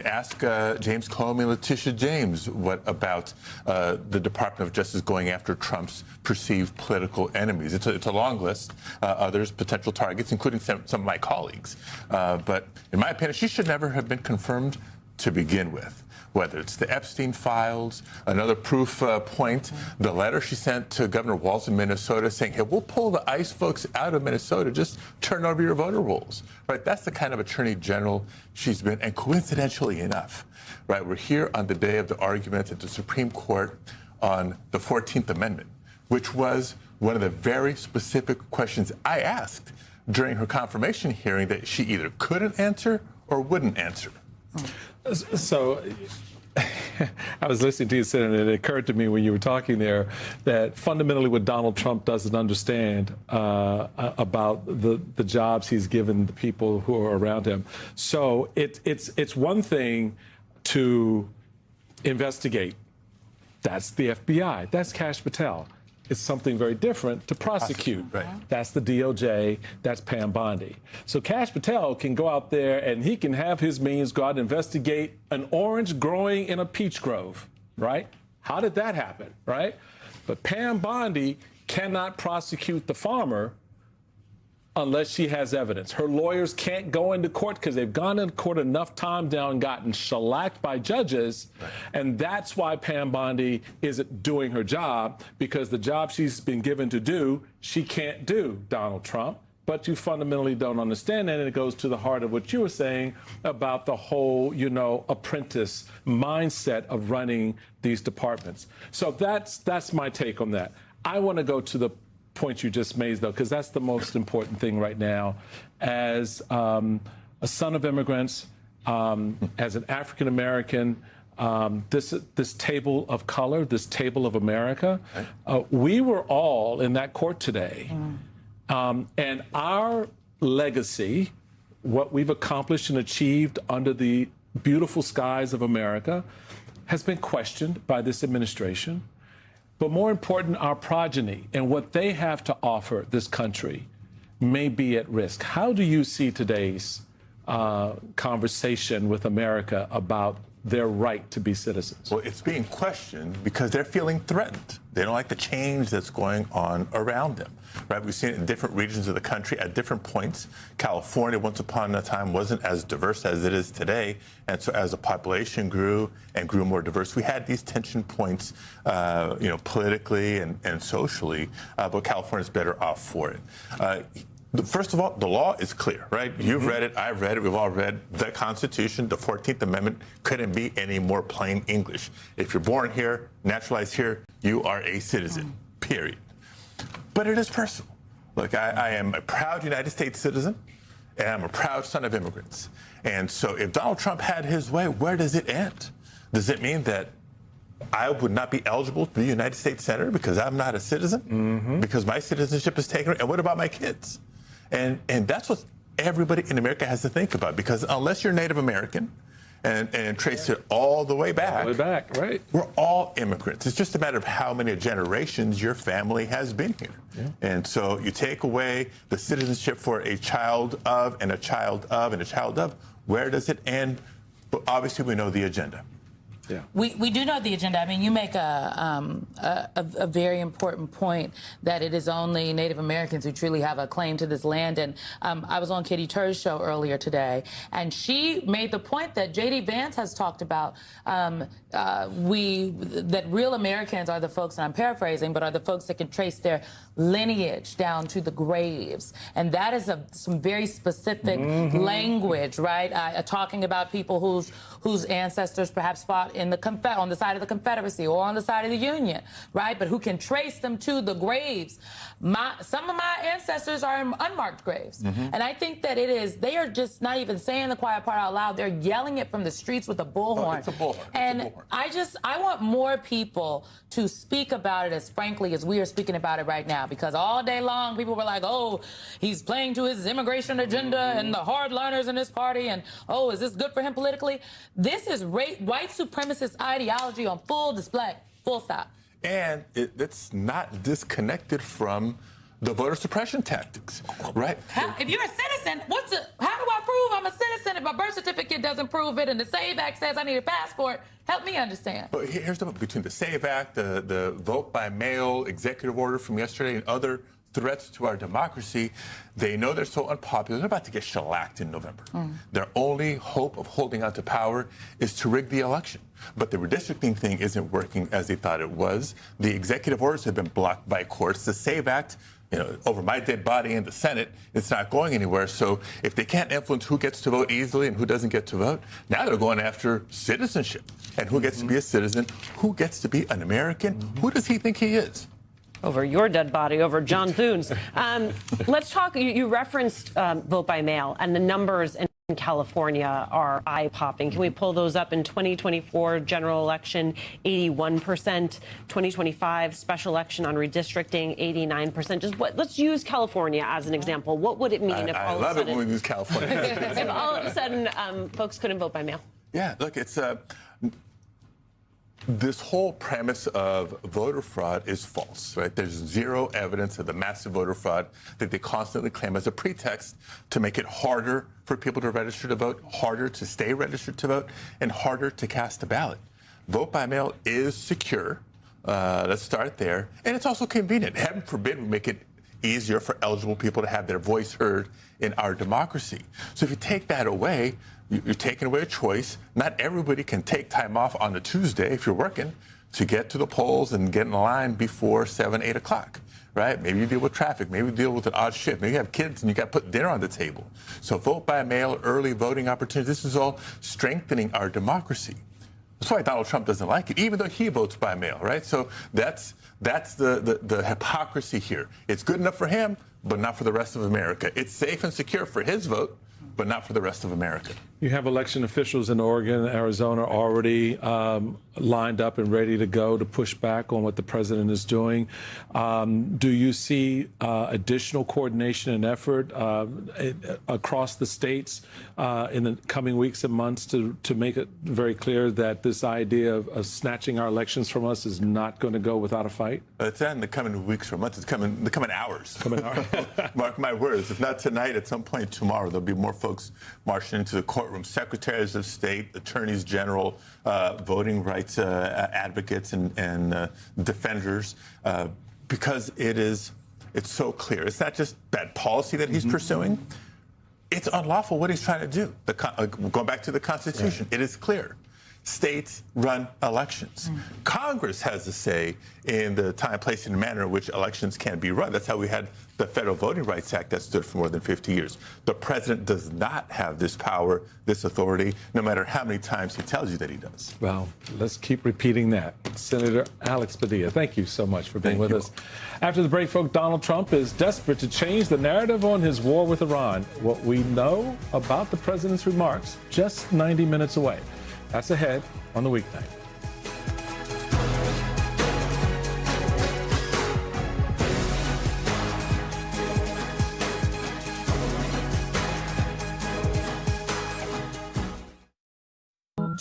Ask James Comey and Letitia James what about the Department of Justice going after Trump's perceived political enemies. It's a long list. Others potential targets, including some of my colleagues. But in my opinion, she should never have been confirmed to begin with. Whether it's the Epstein files, another proof point, the letter she sent to Governor Walz in Minnesota saying, hey, we'll pull the ICE folks out of Minnesota, just turn over your voter rolls, right? That's the kind of Attorney General she's been, and coincidentally enough, right, we're here on the day of the argument at the Supreme Court on the 14th Amendment, which was one of the very specific questions I asked during her confirmation hearing that she either couldn't answer or wouldn't answer. So I was listening to you, Senator, and it occurred to me when you were talking there that fundamentally what Donald Trump doesn't understand about the jobs he's given the people who are around him. So it's one thing to investigate. That's the FBI. That's Kash Patel. It's something very different to prosecute. Right. That's the DOJ. That's Pam Bondi. So Kash Patel can go out there and he can have his minions go out and investigate an orange growing in a peach grove, right? How did that happen, right? But Pam Bondi cannot prosecute the farmer unless she has evidence. Her lawyers can't go into court because they've gone into court enough time now and gotten shellacked by judges. Right. And that's why Pam Bondi isn't doing her job, because the job she's been given to do, she can't do, Donald Trump. But you fundamentally don't understand that, and it goes to the heart of what you were saying about the whole, apprentice mindset of running these departments. So that's my take on that. I want to go to the point you just made, though, because that's the most important thing right now. As a son of immigrants, as an African American, this table of color, this table of America, we were all in that court today. And our legacy, what we've accomplished and achieved under the beautiful skies of America, has been questioned by this administration. But more important, our progeny and what they have to offer this country may be at risk. How do you see today's conversation with America about their right to be citizens? Well, it's being questioned because they're feeling threatened. They don't like the change that's going on around them, right? We've seen it in different regions of the country at different points. California, once upon a time, wasn't as diverse as it is today. And so as the population grew and grew more diverse, we had these tension points, politically and socially, but California's better off for it. First of all, the law is clear, right? You've read it, I've read it, we've all read the Constitution. The 14th Amendment couldn't be any more plain English. If you're born here, naturalized here, you are a citizen, period. But it is personal. Look, I am a proud United States citizen, and I'm a proud son of immigrants. And so if Donald Trump had his way, where does it end? Does it mean that I would not be eligible to be a United States senator because I'm not a citizen? Because my citizenship is taken? And what about my kids? And that's what everybody in America has to think about, because unless you're Native American and trace it all the way back, right? We're all immigrants. It's just a matter of how many generations your family has been here. Yeah. And so you take away the citizenship for a child of and a child of and a child of, where does it end? But obviously we know the agenda. Yeah. We do know the agenda. I mean, you make a very important point that it is only Native Americans who truly have a claim to this land. And I was on Katie Tur's show earlier today, and she made the point that J.D. Vance has talked about that real Americans are the folks, and I'm paraphrasing, but are the folks that can trace their lineage down to the graves. And that is some very specific language, right? Talking about people whose ancestors perhaps fought on the side of the Confederacy or on the side of the Union, right? But who can trace them to the graves. Some of my ancestors are in unmarked graves. And I think that they are just not even saying the quiet part out loud. They're yelling it from the streets with a bullhorn. It's a bullhorn. And I want more people to speak about it as frankly as we are speaking about it right now, because all day long people were like, oh, he's playing to his immigration agenda and the hardliners in his party, and oh, is this good for him politically? This is white supremacist ideology on full display, full stop. And it's not disconnected from the voter suppression tactics, right? If you're a citizen, how do I prove I'm a citizen if my birth certificate doesn't prove it and the SAVE Act says I need a passport? Help me understand. But here's the between the SAVE Act, the vote by mail executive order from yesterday, and other threats to our democracy. They know they're so unpopular. They're about to get shellacked in November. Their only hope of holding on to power is to rig the election. But the redistricting thing isn't working as they thought it was. The executive orders have been blocked by courts. The SAVE Act, over my dead body in the Senate, it's not going anywhere. So if they can't influence who gets to vote easily and who doesn't get to vote, now they're going after citizenship and who gets to be a citizen, who gets to be an American, who does he think he is? Over your dead body, over John Thune's. Let's talk. You referenced vote by mail, and the numbers in California are eye-popping. Can we pull those up? In 2024 general election, 81%. 2025 special election on redistricting, 89%. Let's use California as an example. What would it mean if all of a sudden... I love it when we use California. if all of a sudden folks couldn't vote by mail? Yeah, look, it's this whole premise of voter fraud is false, right? There's zero evidence of the massive voter fraud that they constantly claim as a pretext to make it harder for people to register to vote, harder to stay registered to vote, and harder to cast a ballot. Vote by mail is secure. Let's start there. And it's also convenient. Heaven forbid we make it easier for eligible people to have their voice heard in our democracy. So if you take that away, you're taking away a choice. Not everybody can take time off on a Tuesday if you're working to get to the polls and get in line before 7, 8 o'clock, right? Maybe you deal with traffic. Maybe you deal with an odd shift. Maybe you have kids and you got to put dinner on the table. So vote by mail, early voting opportunities, this is all strengthening our democracy. That's why Donald Trump doesn't like it, even though he votes by mail, right? So that's the hypocrisy here. It's good enough for him, but not for the rest of America. It's safe and secure for his vote, but not for the rest of America. You have election officials in Oregon and Arizona already lined up and ready to go to push back on what the president is doing. Do you see additional coordination and effort across the states in the coming weeks and months to make it very clear that this idea of snatching our elections from us is not going to go without a fight? It's not in the coming weeks or months. It's the coming hours. Mark my words. If not tonight, at some point tomorrow, there'll be more folks marching into the courtroom. Secretaries of state, attorneys general, voting rights advocates and defenders, because it's so clear. It's not just bad policy that he's pursuing. It's unlawful what he's trying to do. Going back to the Constitution, it is clear. States run elections. Congress has a say in the time, place, and manner in which elections can be run. That's how we had the Federal Voting Rights Act that stood for more than 50 years. The president does not have this power, this authority, no matter how many times he tells you that he does. Well, let's keep repeating that. Senator Alex Padilla, thank you so much for being with us. After the break, folks, Donald Trump is desperate to change the narrative on his war with Iran. What we know about the president's remarks just 90 minutes away. That's ahead on the weeknight.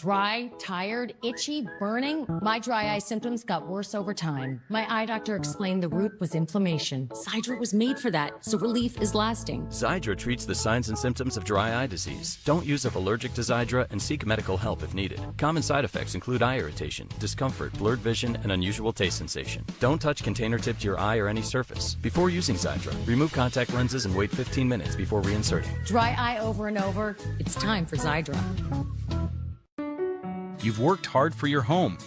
Dry, tired, itchy, burning. My dry eye symptoms got worse over time. My eye doctor explained the root was inflammation. Xiidra was made for that, so relief is lasting. Xiidra treats the signs and symptoms of dry eye disease. Don't use if allergic to Xiidra and seek medical help if needed. Common side effects include eye irritation, discomfort, blurred vision, and unusual taste sensation. Don't touch container tip to your eye or any surface. Before using Xiidra, remove contact lenses and wait 15 minutes before reinserting. Dry eye over and over. It's time for Xiidra. You've worked hard for your home.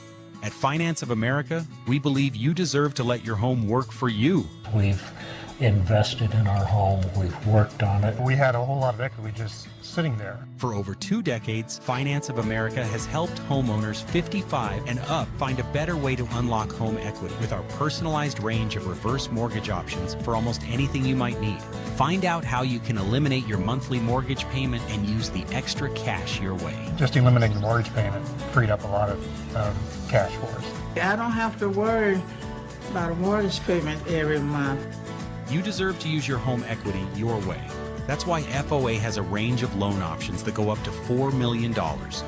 At Finance of America, we believe you deserve to let your home work for you. We've invested in our home. We've worked on it. We had a whole lot of equity just sitting there. For over 2 decades, Finance of America has helped homeowners 55 and up find a better way to unlock home equity with our personalized range of reverse mortgage options for almost anything you might need. Find out how you can eliminate your monthly mortgage payment and use the extra cash your way. Just eliminating the mortgage payment freed up a lot of cash for us. I don't have to worry about a mortgage payment every month. You deserve to use your home equity your way. That's why FOA has a range of loan options that go up to $4 million,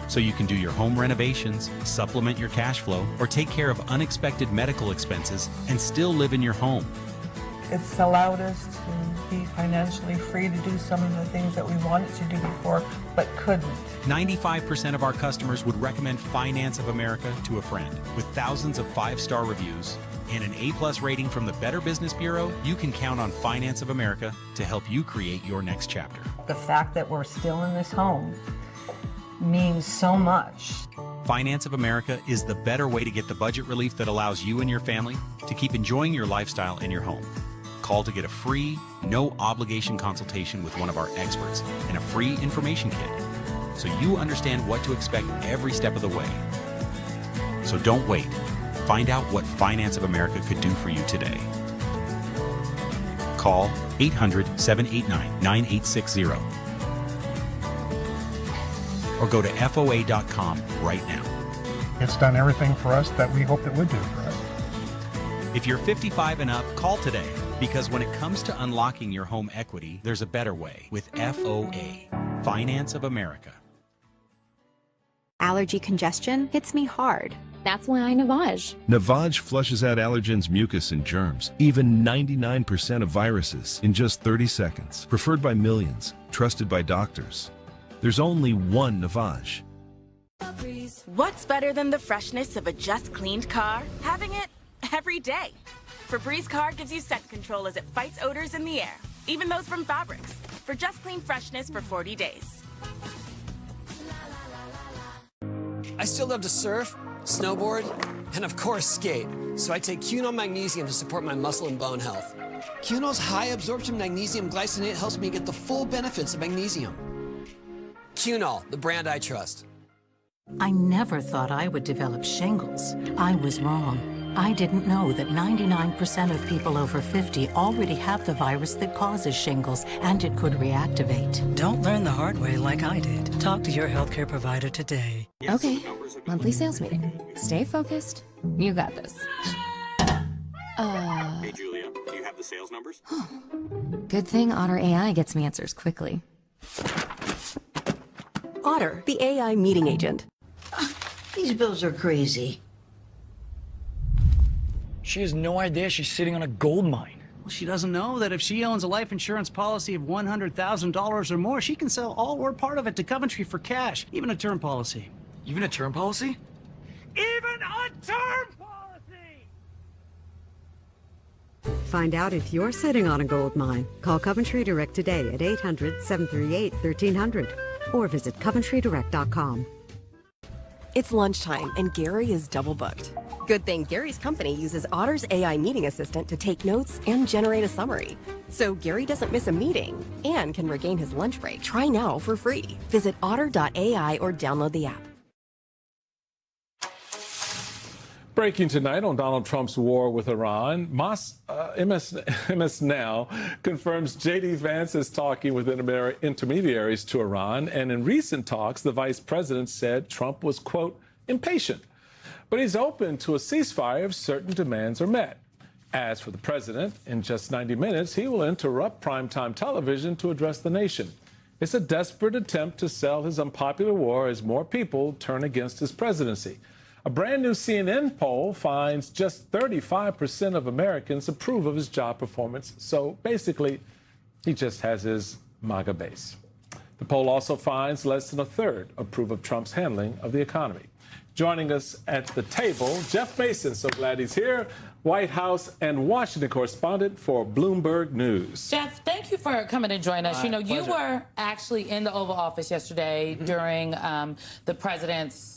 so you can do your home renovations, supplement your cash flow, or take care of unexpected medical expenses and still live in your home. It's allowed us to be financially free to do some of the things that we wanted to do before, but couldn't. 95% of our customers would recommend Finance of America to a friend. With thousands of 5-star reviews and an A+ rating from the Better Business Bureau, you can count on Finance of America to help you create your next chapter. The fact that we're still in this home means so much. Finance of America is the better way to get the budget relief that allows you and your family to keep enjoying your lifestyle in your home. Call to get a free, no-obligation consultation with one of our experts and a free information kit, so you understand what to expect every step of the way. So don't wait. Find out what Finance of America could do for you today. Call 800-789-9860 or go to FOA.com right now. It's done everything for us that we hoped it would do for us. If you're 55 and up, call today, because when it comes to unlocking your home equity, there's a better way with FOA, Finance of America. Allergy congestion hits me hard. That's why I Navage. Navage flushes out allergens, mucus, and germs, even 99% of viruses, in just 30 seconds. Preferred by millions, trusted by doctors. There's only one Navage. What's better than the freshness of a just cleaned car? Having it every day. Febreze Car gives you scent control as it fights odors in the air, even those from fabrics, for just clean freshness for 40 days. I still love to surf, snowboard, and of course skate, so I take Cunol Magnesium to support my muscle and bone health. Cunol's high absorption magnesium glycinate helps me get the full benefits of magnesium. Cunol, the brand I trust. I never thought I would develop shingles. I was wrong. I didn't know that 99% of people over 50 already have the virus that causes shingles, and it could reactivate. Don't learn the hard way like I did. Talk to your healthcare provider today. Okay, monthly sales meeting. Stay focused. You got this. Hey, Julia, do you have the sales numbers? Good thing Otter AI gets me answers quickly. Otter, the AI meeting agent. These bills are crazy. She has no idea she's sitting on a gold mine. Well, she doesn't know that if she owns a life insurance policy of $100,000 or more, she can sell all or part of it to Coventry for cash, even a term policy. Even a term policy? Even a term policy! Find out if you're sitting on a gold mine. Call Coventry Direct today at 800-738-1300 or visit coventrydirect.com. It's lunchtime, and Gary is double booked. Good thing Gary's company uses Otter's AI meeting assistant to take notes and generate a summary. So Gary doesn't miss a meeting and can regain his lunch break. Try now for free. Visit otter.ai or download the app. Breaking tonight on Donald Trump's war with Iran, MS Now confirms J.D. Vance is talking with intermediaries to Iran, and in recent talks, the vice president said Trump was, quote, impatient. But he's open to a ceasefire if certain demands are met. As for the president, in just 90 minutes, he will interrupt primetime television to address the nation. It's a desperate attempt to sell his unpopular war as more people turn against his presidency. A brand new CNN poll finds just 35% of Americans approve of his job performance. So basically, he just has his MAGA base. The poll also finds less than a third approve of Trump's handling of the economy. Joining us at the table, Jeff Mason, so glad he's here, White House and Washington correspondent for Bloomberg News. Jeff, thank you for coming to join us. You know, you pleasure. were actually in the Oval Office yesterday during the president's,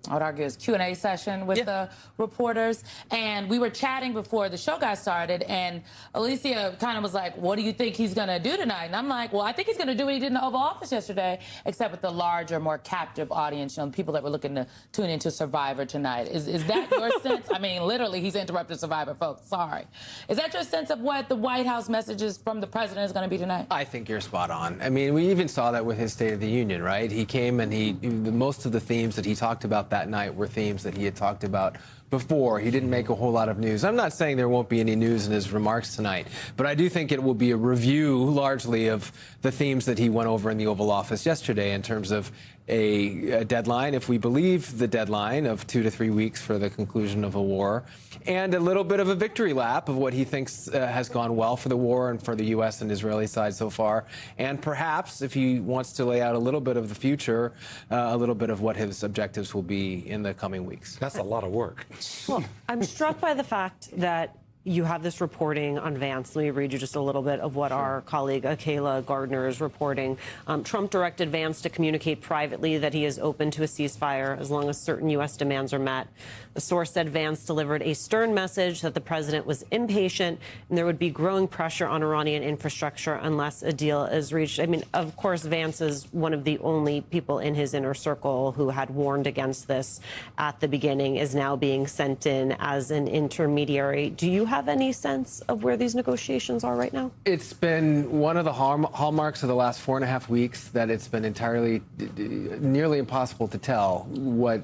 I would argue, his Q&A session with the reporters. And we were chatting before the show got started, and Alicia kind of was like, what do you think he's going to do tonight? And I'm like, well, I think he's going to do what he did in the Oval Office yesterday, except with the larger, more captive audience, you know, people that were looking to tune into Survivor tonight. Is that your sense? I mean, literally, he's interrupted Survivor, folks. Sorry. Is that your sense of what the White House messages from the president is going to be tonight? I think you're spot on. I mean, we even saw that with his State of the Union, right? He came and most of the themes that he talked about that night were themes that he had talked about before. He didn't make a whole lot of news. I'm not saying there won't be any news in his remarks tonight, but I do think it will be a review largely of the themes that he went over in the Oval Office yesterday in terms of a deadline, if we believe the deadline of 2 to 3 weeks for the conclusion of a war, and a little bit of a victory lap of what he thinks has gone well for the war and for the U.S. and Israeli side so far. And perhaps, if he wants to lay out a little bit of the future, a little bit of what his objectives will be in the coming weeks. That's a lot of work. Well, I'm struck by the fact that you have this reporting on Vance. Let me read you just a little bit of what our colleague Akayla Gardner is reporting. Trump directed Vance to communicate privately that he is open to a ceasefire as long as certain U.S. demands are met. The source said Vance delivered a stern message that the president was impatient and there would be growing pressure on Iranian infrastructure unless a deal is reached. I mean, of course, Vance is one of the only people in his inner circle who had warned against this at the beginning, is now being sent in as an intermediary. Do you have any sense of where these negotiations are right now? It's been one of the hallmarks of the last 4.5 weeks that it's been entirely, nearly impossible to tell what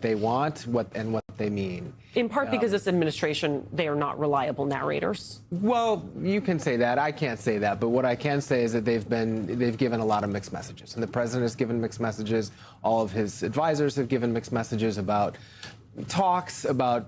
they want, what they mean. In part because this administration, they are not reliable narrators. Well, you can say that. I can't say that. But what I can say is that they've given a lot of mixed messages. And the president has given mixed messages. All of his advisors have given mixed messages about talks, about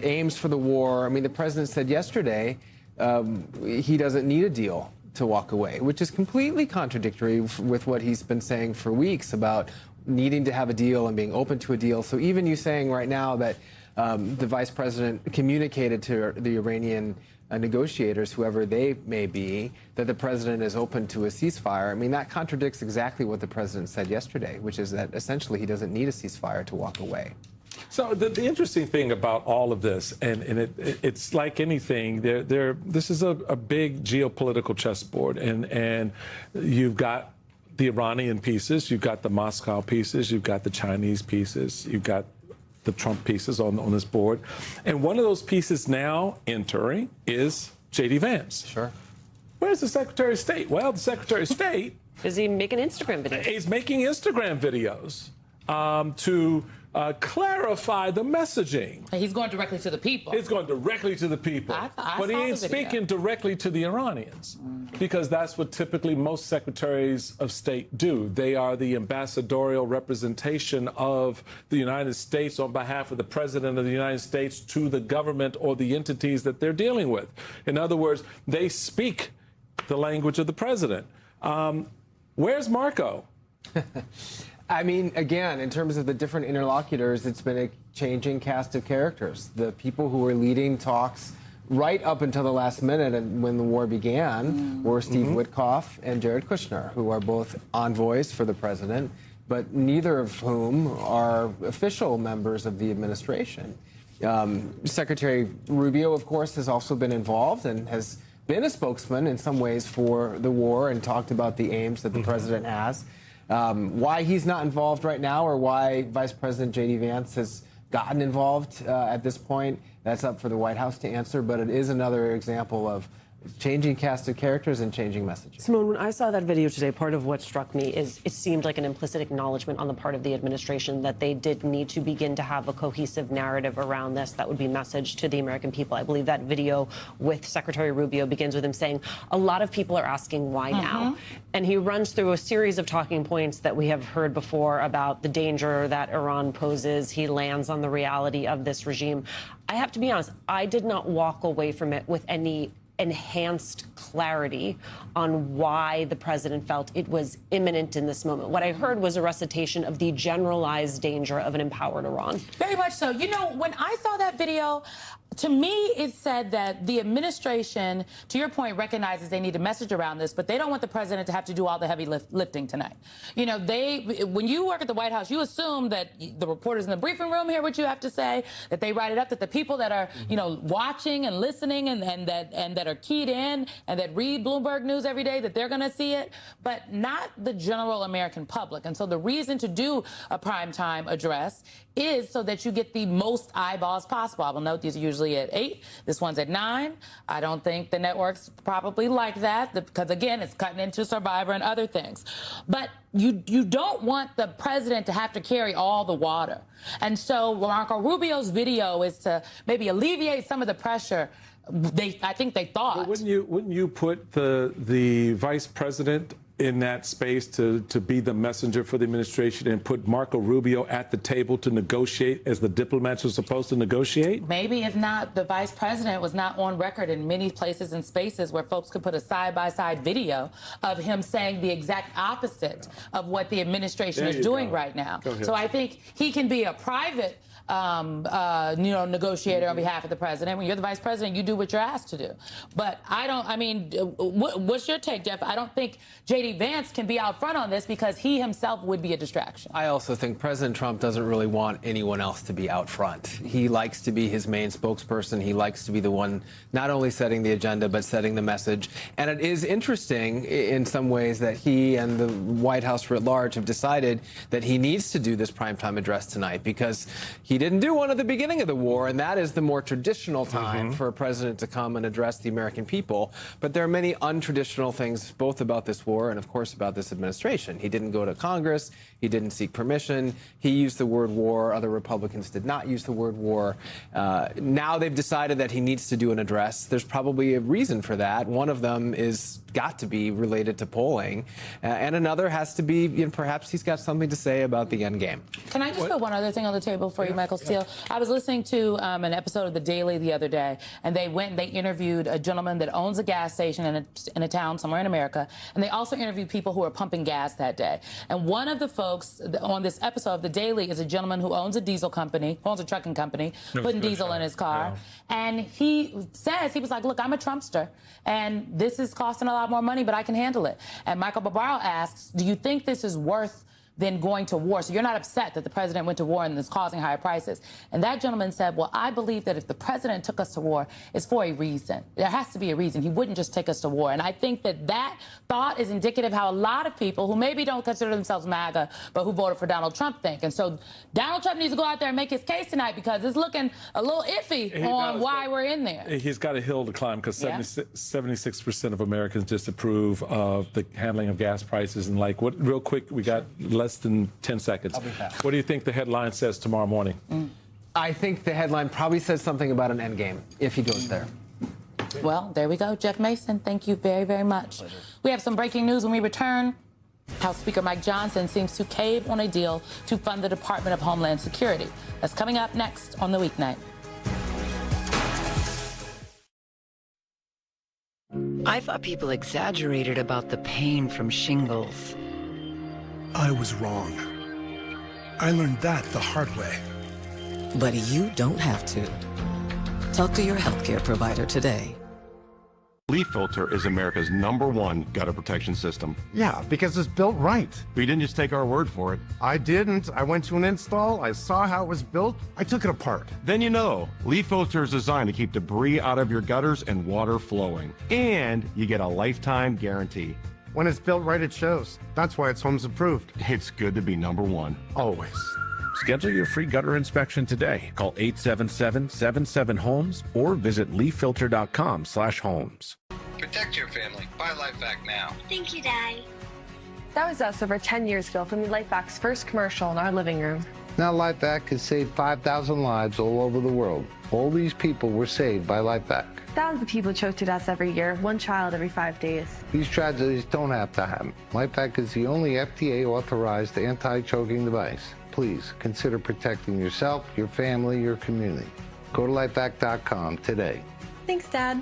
aims for the war. I mean, the president said yesterday he doesn't need a deal to walk away, which is completely contradictory with what he's been saying for weeks about needing to have a deal and being open to a deal. So even you saying right now that the vice president communicated to the Iranian negotiators, whoever they may be, that the president is open to a ceasefire, I mean, that contradicts exactly what the president said yesterday, which is that essentially he doesn't need a ceasefire to walk away. So the interesting thing about all of this, and it's like anything, this is a big geopolitical chessboard, and you've got the Iranian pieces, you've got the Moscow pieces, you've got the Chinese pieces, you've got the Trump pieces on this board. And one of those pieces now entering is J.D. Vance. Sure. Where's the Secretary of State? Well, the Secretary of State... Is he making Instagram videos? He's making Instagram videos to clarify the messaging. He's going directly to the people. He's going directly to the people. But he ain't speaking directly to the Iranians, because that's what typically most secretaries of state do. They are the ambassadorial representation of the United States on behalf of the president of the United States to the government or the entities that they're dealing with. In other words, they speak the language of the president. Where's Marco? I mean, again, in terms of the different interlocutors, it's been a changing cast of characters. The people who were leading talks right up until the last minute and when the war began were Steve Witkoff and Jared Kushner, who are both envoys for the president, but neither of whom are official members of the administration. Secretary Rubio, of course, has also been involved and has been a spokesman in some ways for the war and talked about the aims that the president has. Why he's not involved right now, or why Vice President J.D. Vance has gotten involved at this point, that's up for the White House to answer. But it is another example of changing cast of characters and changing messages. Simone, when I saw that video today, part of what struck me is it seemed like an implicit acknowledgement on the part of the administration that they did need to begin to have a cohesive narrative around this that would be messaged to the American people. I believe that video with Secretary Rubio begins with him saying, a lot of people are asking why now. And he runs through a series of talking points that we have heard before about the danger that Iran poses. He lands on the reality of this regime. I have to be honest, I did not walk away from it with any enhanced clarity on why the president felt it was imminent in this moment. What I heard was a recitation of the generalized danger of an empowered Iran. Very much so. You know, when I saw that video, to me, it said that the administration, to your point, recognizes they need a message around this, but they don't want the president to have to do all the heavy lifting tonight. You know, when you work at the White House, you assume that the reporters in the briefing room hear what you have to say, that they write it up, that the people that are, you know, watching and listening and that are keyed in and that read Bloomberg News every day, that they're going to see it, but not the general American public. And so the reason to do a primetime address is so that you get the most eyeballs possible. I will note these are usually at 8. This one's at 9. I don't think the networks probably like that because, again, it's cutting into Survivor and other things. But you don't want the president to have to carry all the water. And so Marco Rubio's video is to maybe alleviate some of the pressure. I think they thought. But wouldn't you put the vice president in that space to be the messenger for the administration and put Marco Rubio at the table to negotiate as the diplomats are supposed to negotiate? Maybe if not, the vice president was not on record in many places and spaces where folks could put a side-by-side video of him saying the exact opposite of what the administration is doing right now. So I think he can be a private negotiator on behalf of the president. When you're the vice president, you do what you're asked to do. But what's your take, Jeff? I don't think J.D. Vance can be out front on this because he himself would be a distraction. I also think President Trump doesn't really want anyone else to be out front. He likes to be his main spokesperson. He likes to be the one not only setting the agenda, but setting the message. And it is interesting in some ways that he and the White House writ large have decided that he needs to do this primetime address tonight because he didn't do one at the beginning of the war, and that is the more traditional time for a president to come and address the American people. But there are many untraditional things, both about this war and, of course, about this administration. He didn't go to Congress. He didn't seek permission. He used the word war. Other Republicans did not use the word war. Now they've decided that he needs to do an address. There's probably a reason for that. One of them is got to be related to polling, and another has to be, perhaps he's got something to say about the end game. Can I just put one other thing on the table for you, Michael Steele? I was listening to an episode of The Daily the other day, and they interviewed a gentleman that owns a gas station in a town somewhere in America, and they also interviewed people who were pumping gas that day. And one of the folks on this episode of The Daily is a gentleman who owns a diesel company, who owns a trucking company, putting diesel in his car. Yeah. And he says, he was like, look, I'm a Trumpster, and this is costing a lot more money, but I can handle it. And Michael Barbaro asks, do you think this is worth than going to war? So you're not upset that the president went to war and is causing higher prices. And that gentleman said, well, I believe that if the president took us to war, it's for a reason. There has to be a reason. He wouldn't just take us to war. And I think that thought is indicative of how a lot of people who maybe don't consider themselves MAGA, but who voted for Donald Trump think. And so Donald Trump needs to go out there and make his case tonight because it's looking a little iffy on why we're in there. He's got a hill to climb because 76% of Americans disapprove of the handling of gas prices. And real quick, we got less than 10 seconds. I'll be fast. What do you think the headline says tomorrow morning? I think the headline probably says something about an end game if he goes there. Well, there we go. Jeff Mason, thank you very, very much. Pleasure. We have some breaking news when we return. House Speaker Mike Johnson seems to cave on a deal to fund the Department of Homeland Security. That's coming up next on The Weeknight. I thought people exaggerated about the pain from shingles. I was wrong. I learned that the hard way. But you don't have to. Talk to your healthcare provider today. Leaf Filter is America's #1 gutter protection system. Yeah, because it's built right. We didn't just take our word for it. I didn't. I went to an install, I saw how it was built, I took it apart. Then you know, Leaf Filter is designed to keep debris out of your gutters and water flowing. And you get a lifetime guarantee. When it's built right, it shows. That's why it's Homes approved. It's good to be #1. Always. Schedule your free gutter inspection today. Call 877-77-HOMES or visit leaffilter.com/homes. Protect your family. Buy LifeVac now. Thank you, Dad. That was us over 10 years ago from LifeVac's first commercial in our living room. Now LifeVac has saved 5,000 lives all over the world. All these people were saved by LifeVac. Thousands of people choke to death every year, one child every 5 days. These tragedies don't have to happen. LifeVac is the only FDA-authorized anti-choking device. Please consider protecting yourself, your family, your community. Go to lifevac.com today. Thanks, Dad.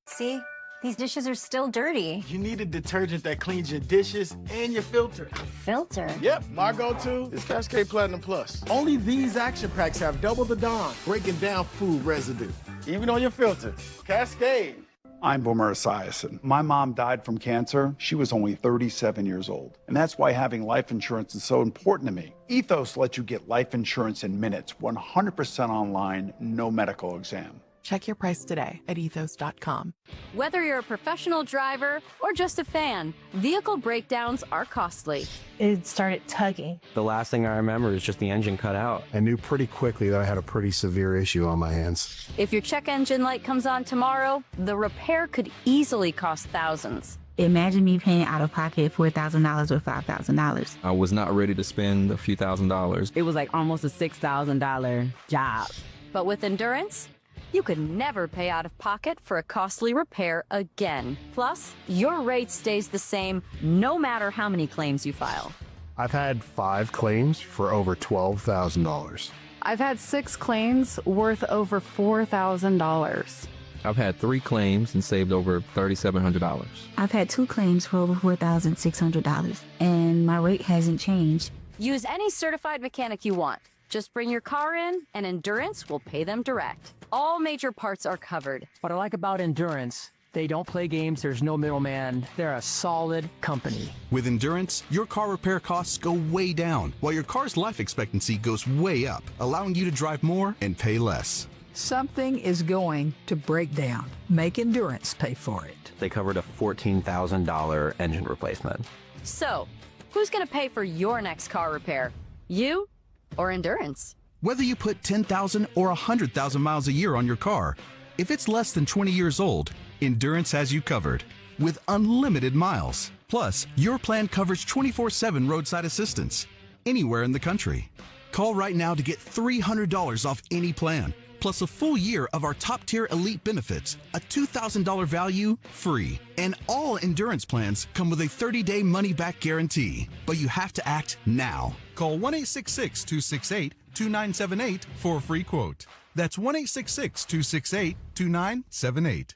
See? These dishes are still dirty. You need a detergent that cleans your dishes and your filter. Filter? Yep, my go-to is Cascade Platinum Plus. Only these action packs have double the Dawn, breaking down food residue, even on your filter. Cascade. I'm Boomer Esiason. My mom died from cancer. She was only 37 years old. And that's why having life insurance is so important to me. Ethos lets you get life insurance in minutes, 100% online, no medical exam. Check your price today at ethos.com. Whether you're a professional driver or just a fan, vehicle breakdowns are costly. It started tugging. The last thing I remember is just the engine cut out. I knew pretty quickly that I had a pretty severe issue on my hands. If your check engine light comes on tomorrow, the repair could easily cost thousands. Imagine me paying out of pocket $4,000 or $5,000. I was not ready to spend a few $1,000s. It was like almost a $6,000 job. But with Endurance, you could never pay out of pocket for a costly repair again. Plus, your rate stays the same no matter how many claims you file. I've had 5 claims for over $12,000. I've had 6 claims worth over $4,000. I've had 3 claims and saved over $3,700. I've had 2 claims for over $4,600, and my rate hasn't changed. Use any certified mechanic you want. Just bring your car in, and Endurance will pay them direct. All major parts are covered. What I like about Endurance, they don't play games, there's no middleman. They're a solid company. With Endurance, your car repair costs go way down, while your car's life expectancy goes way up, allowing you to drive more and pay less. Something is going to break down. Make Endurance pay for it. They covered a $14,000 engine replacement. So, who's going to pay for your next car repair? You or Endurance? Whether you put 10,000 or 100,000 miles a year on your car, if it's less than 20 years old, Endurance has you covered with unlimited miles. Plus, your plan covers 24/7 roadside assistance anywhere in the country. Call right now to get $300 off any plan, plus a full year of our top-tier elite benefits, a $2,000 value free. And all Endurance plans come with a 30-day money-back guarantee. But you have to act now. Call 1-866-268-2978 for a free quote. That's 1-866-268-2978.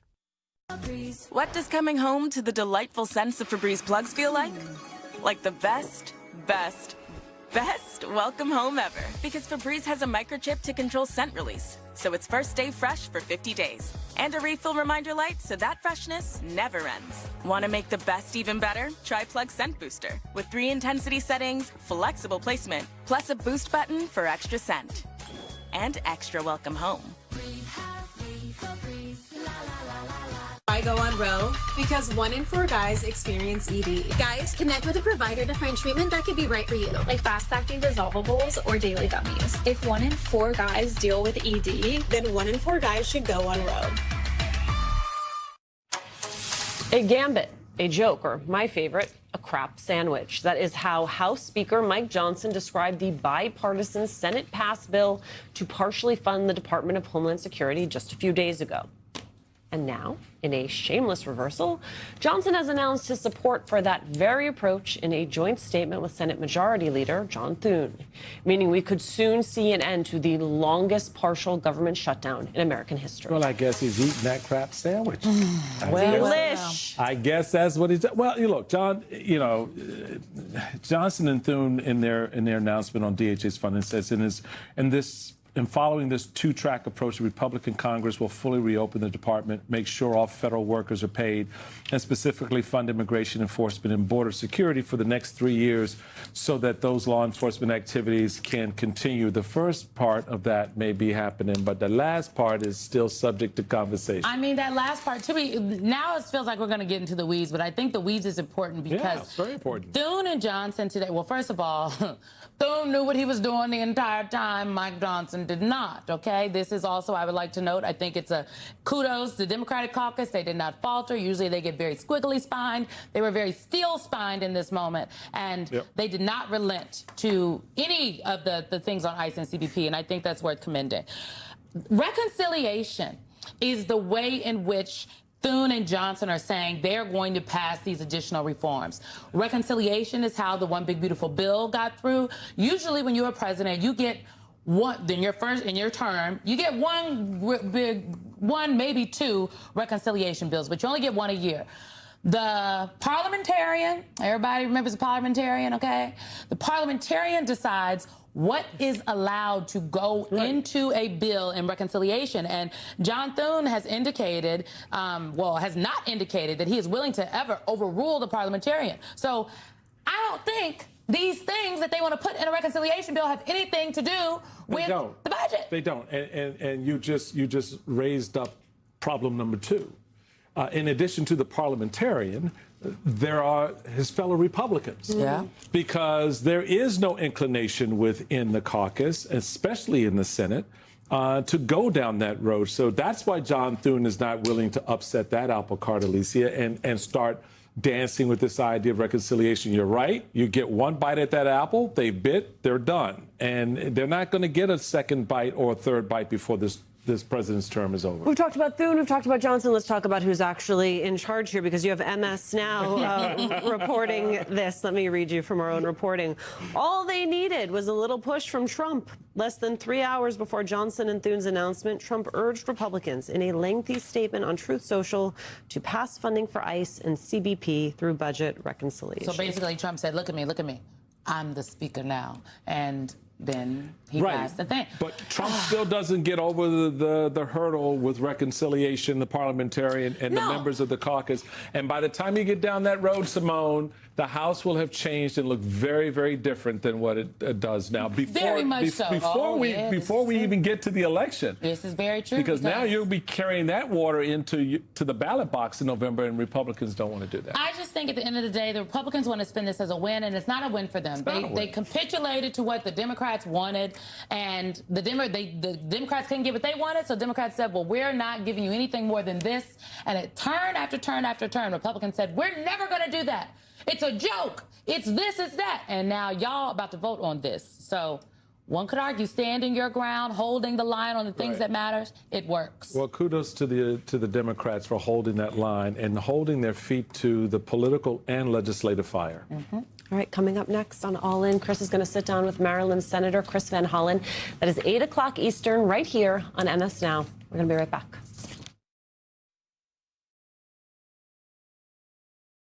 What does coming home to the delightful scents of Febreze plugs feel like? Like the best welcome home ever. Because Febreze has a microchip to control scent release, so it's first day fresh for 50 days. And a refill reminder light so that freshness never ends. Want to make the best even better? Try Plug Scent Booster with 3 intensity settings, flexible placement, plus a boost button for extra scent. And extra welcome home. I go on Row because 1 in 4 guys experience ED. Guys, connect with a provider to find treatment that could be right for you, like fast-acting dissolvables or daily gummies. If 1 in 4 guys deal with ED, then 1 in 4 guys should go on Row. A gambit, a joke, or my favorite, a crap sandwich. That is how House Speaker Mike Johnson described the bipartisan Senate-passed bill to partially fund the Department of Homeland Security just a few days ago. And now, in a shameless reversal, Johnson has announced his support for that very approach in a joint statement with Senate Majority Leader John Thune, meaning we could soon see an end to the longest partial government shutdown in American history. Well, I guess he's eating that crap sandwich. I guess that's what he's. Well, you look, John. You know, Johnson and Thune in their announcement on DHS funding says in following this 2-track approach, the Republican Congress will fully reopen the department, make sure all federal workers are paid, and specifically fund immigration enforcement and border security for the next 3 years so that those law enforcement activities can continue. The first part of that may be happening, but the last part is still subject to conversation. I mean, that last part, to me, now it feels like we're going to get into the weeds, but I think the weeds is important because it's very important. Thune and Johnson today, well, first of all, Thune knew what he was doing the entire time. Mike Johnson Johnson did not, okay? This is also, I would like to note, I think it's a kudos to the Democratic caucus. They did not falter. Usually they get very squiggly spined. They were very steel spined in this moment, and they did not relent to any of the things on ICE and CBP, and I think that's worth commending. Reconciliation is the way in which Thune and Johnson are saying they're going to pass these additional reforms. Reconciliation is how the One Big Beautiful Bill got through. Usually when you're a president, you get one, in your term, you get one, maybe two reconciliation bills, but you only get one a year. The parliamentarian, everybody remembers the parliamentarian, okay? The parliamentarian decides what is allowed to go into a bill in reconciliation. And John Thune has indicated, has not indicated that he is willing to ever overrule the parliamentarian. So I don't think these things that they want to put in a reconciliation bill have anything to do with the budget. They don't. And you just raised up problem number two. In addition to the parliamentarian, there are his fellow Republicans. Yeah. Because there is no inclination within the caucus, especially in the Senate, to go down that road. So that's why John Thune is not willing to upset that apple cart, Alicia, and start dancing with this idea of reconciliation. You're right. You get one bite at that apple, they bit, they're done. And they're not going to get a second bite or a third bite before this president's term is over. We've talked about Thune, we've talked about Johnson. Let's talk about who's actually in charge here, because you have MS Now reporting this. Let me read you from our own reporting. All they needed was a little push from Trump. Less than 3 hours before Johnson and Thune's announcement, Trump urged Republicans in a lengthy statement on Truth Social to pass funding for ICE and CBP through budget reconciliation. So basically Trump said, look at me. I'm the speaker now. And then he passed the thing. But Trump still doesn't get over the hurdle with reconciliation, the parliamentarian and the members of the caucus. And by the time you get down that road, Simone, the House will have changed and look very, very different than what it does now. Very much so. Before we even get to the election. This is very true. Because now you'll be carrying that water into the ballot box in November, and Republicans don't want to do that. I just think at the end of the day, the Republicans want to spin this as a win, and it's not a win for them. They capitulated to what the Democrats wanted, and the Democrats couldn't get what they wanted, so Democrats said, well, we're not giving you anything more than this. And at turn after turn after turn, Republicans said, we're never going to do that. It's a joke. It's this, it's that. And now y'all about to vote on this. So one could argue standing your ground, holding the line on the things that matters, it works. Well, kudos to the Democrats for holding that line and holding their feet to the political and legislative fire. All right, coming up next on All In, Chris is going to sit down with Maryland Senator Chris Van Hollen. That is 8 o'clock Eastern right here on MS Now. We're going to be right back.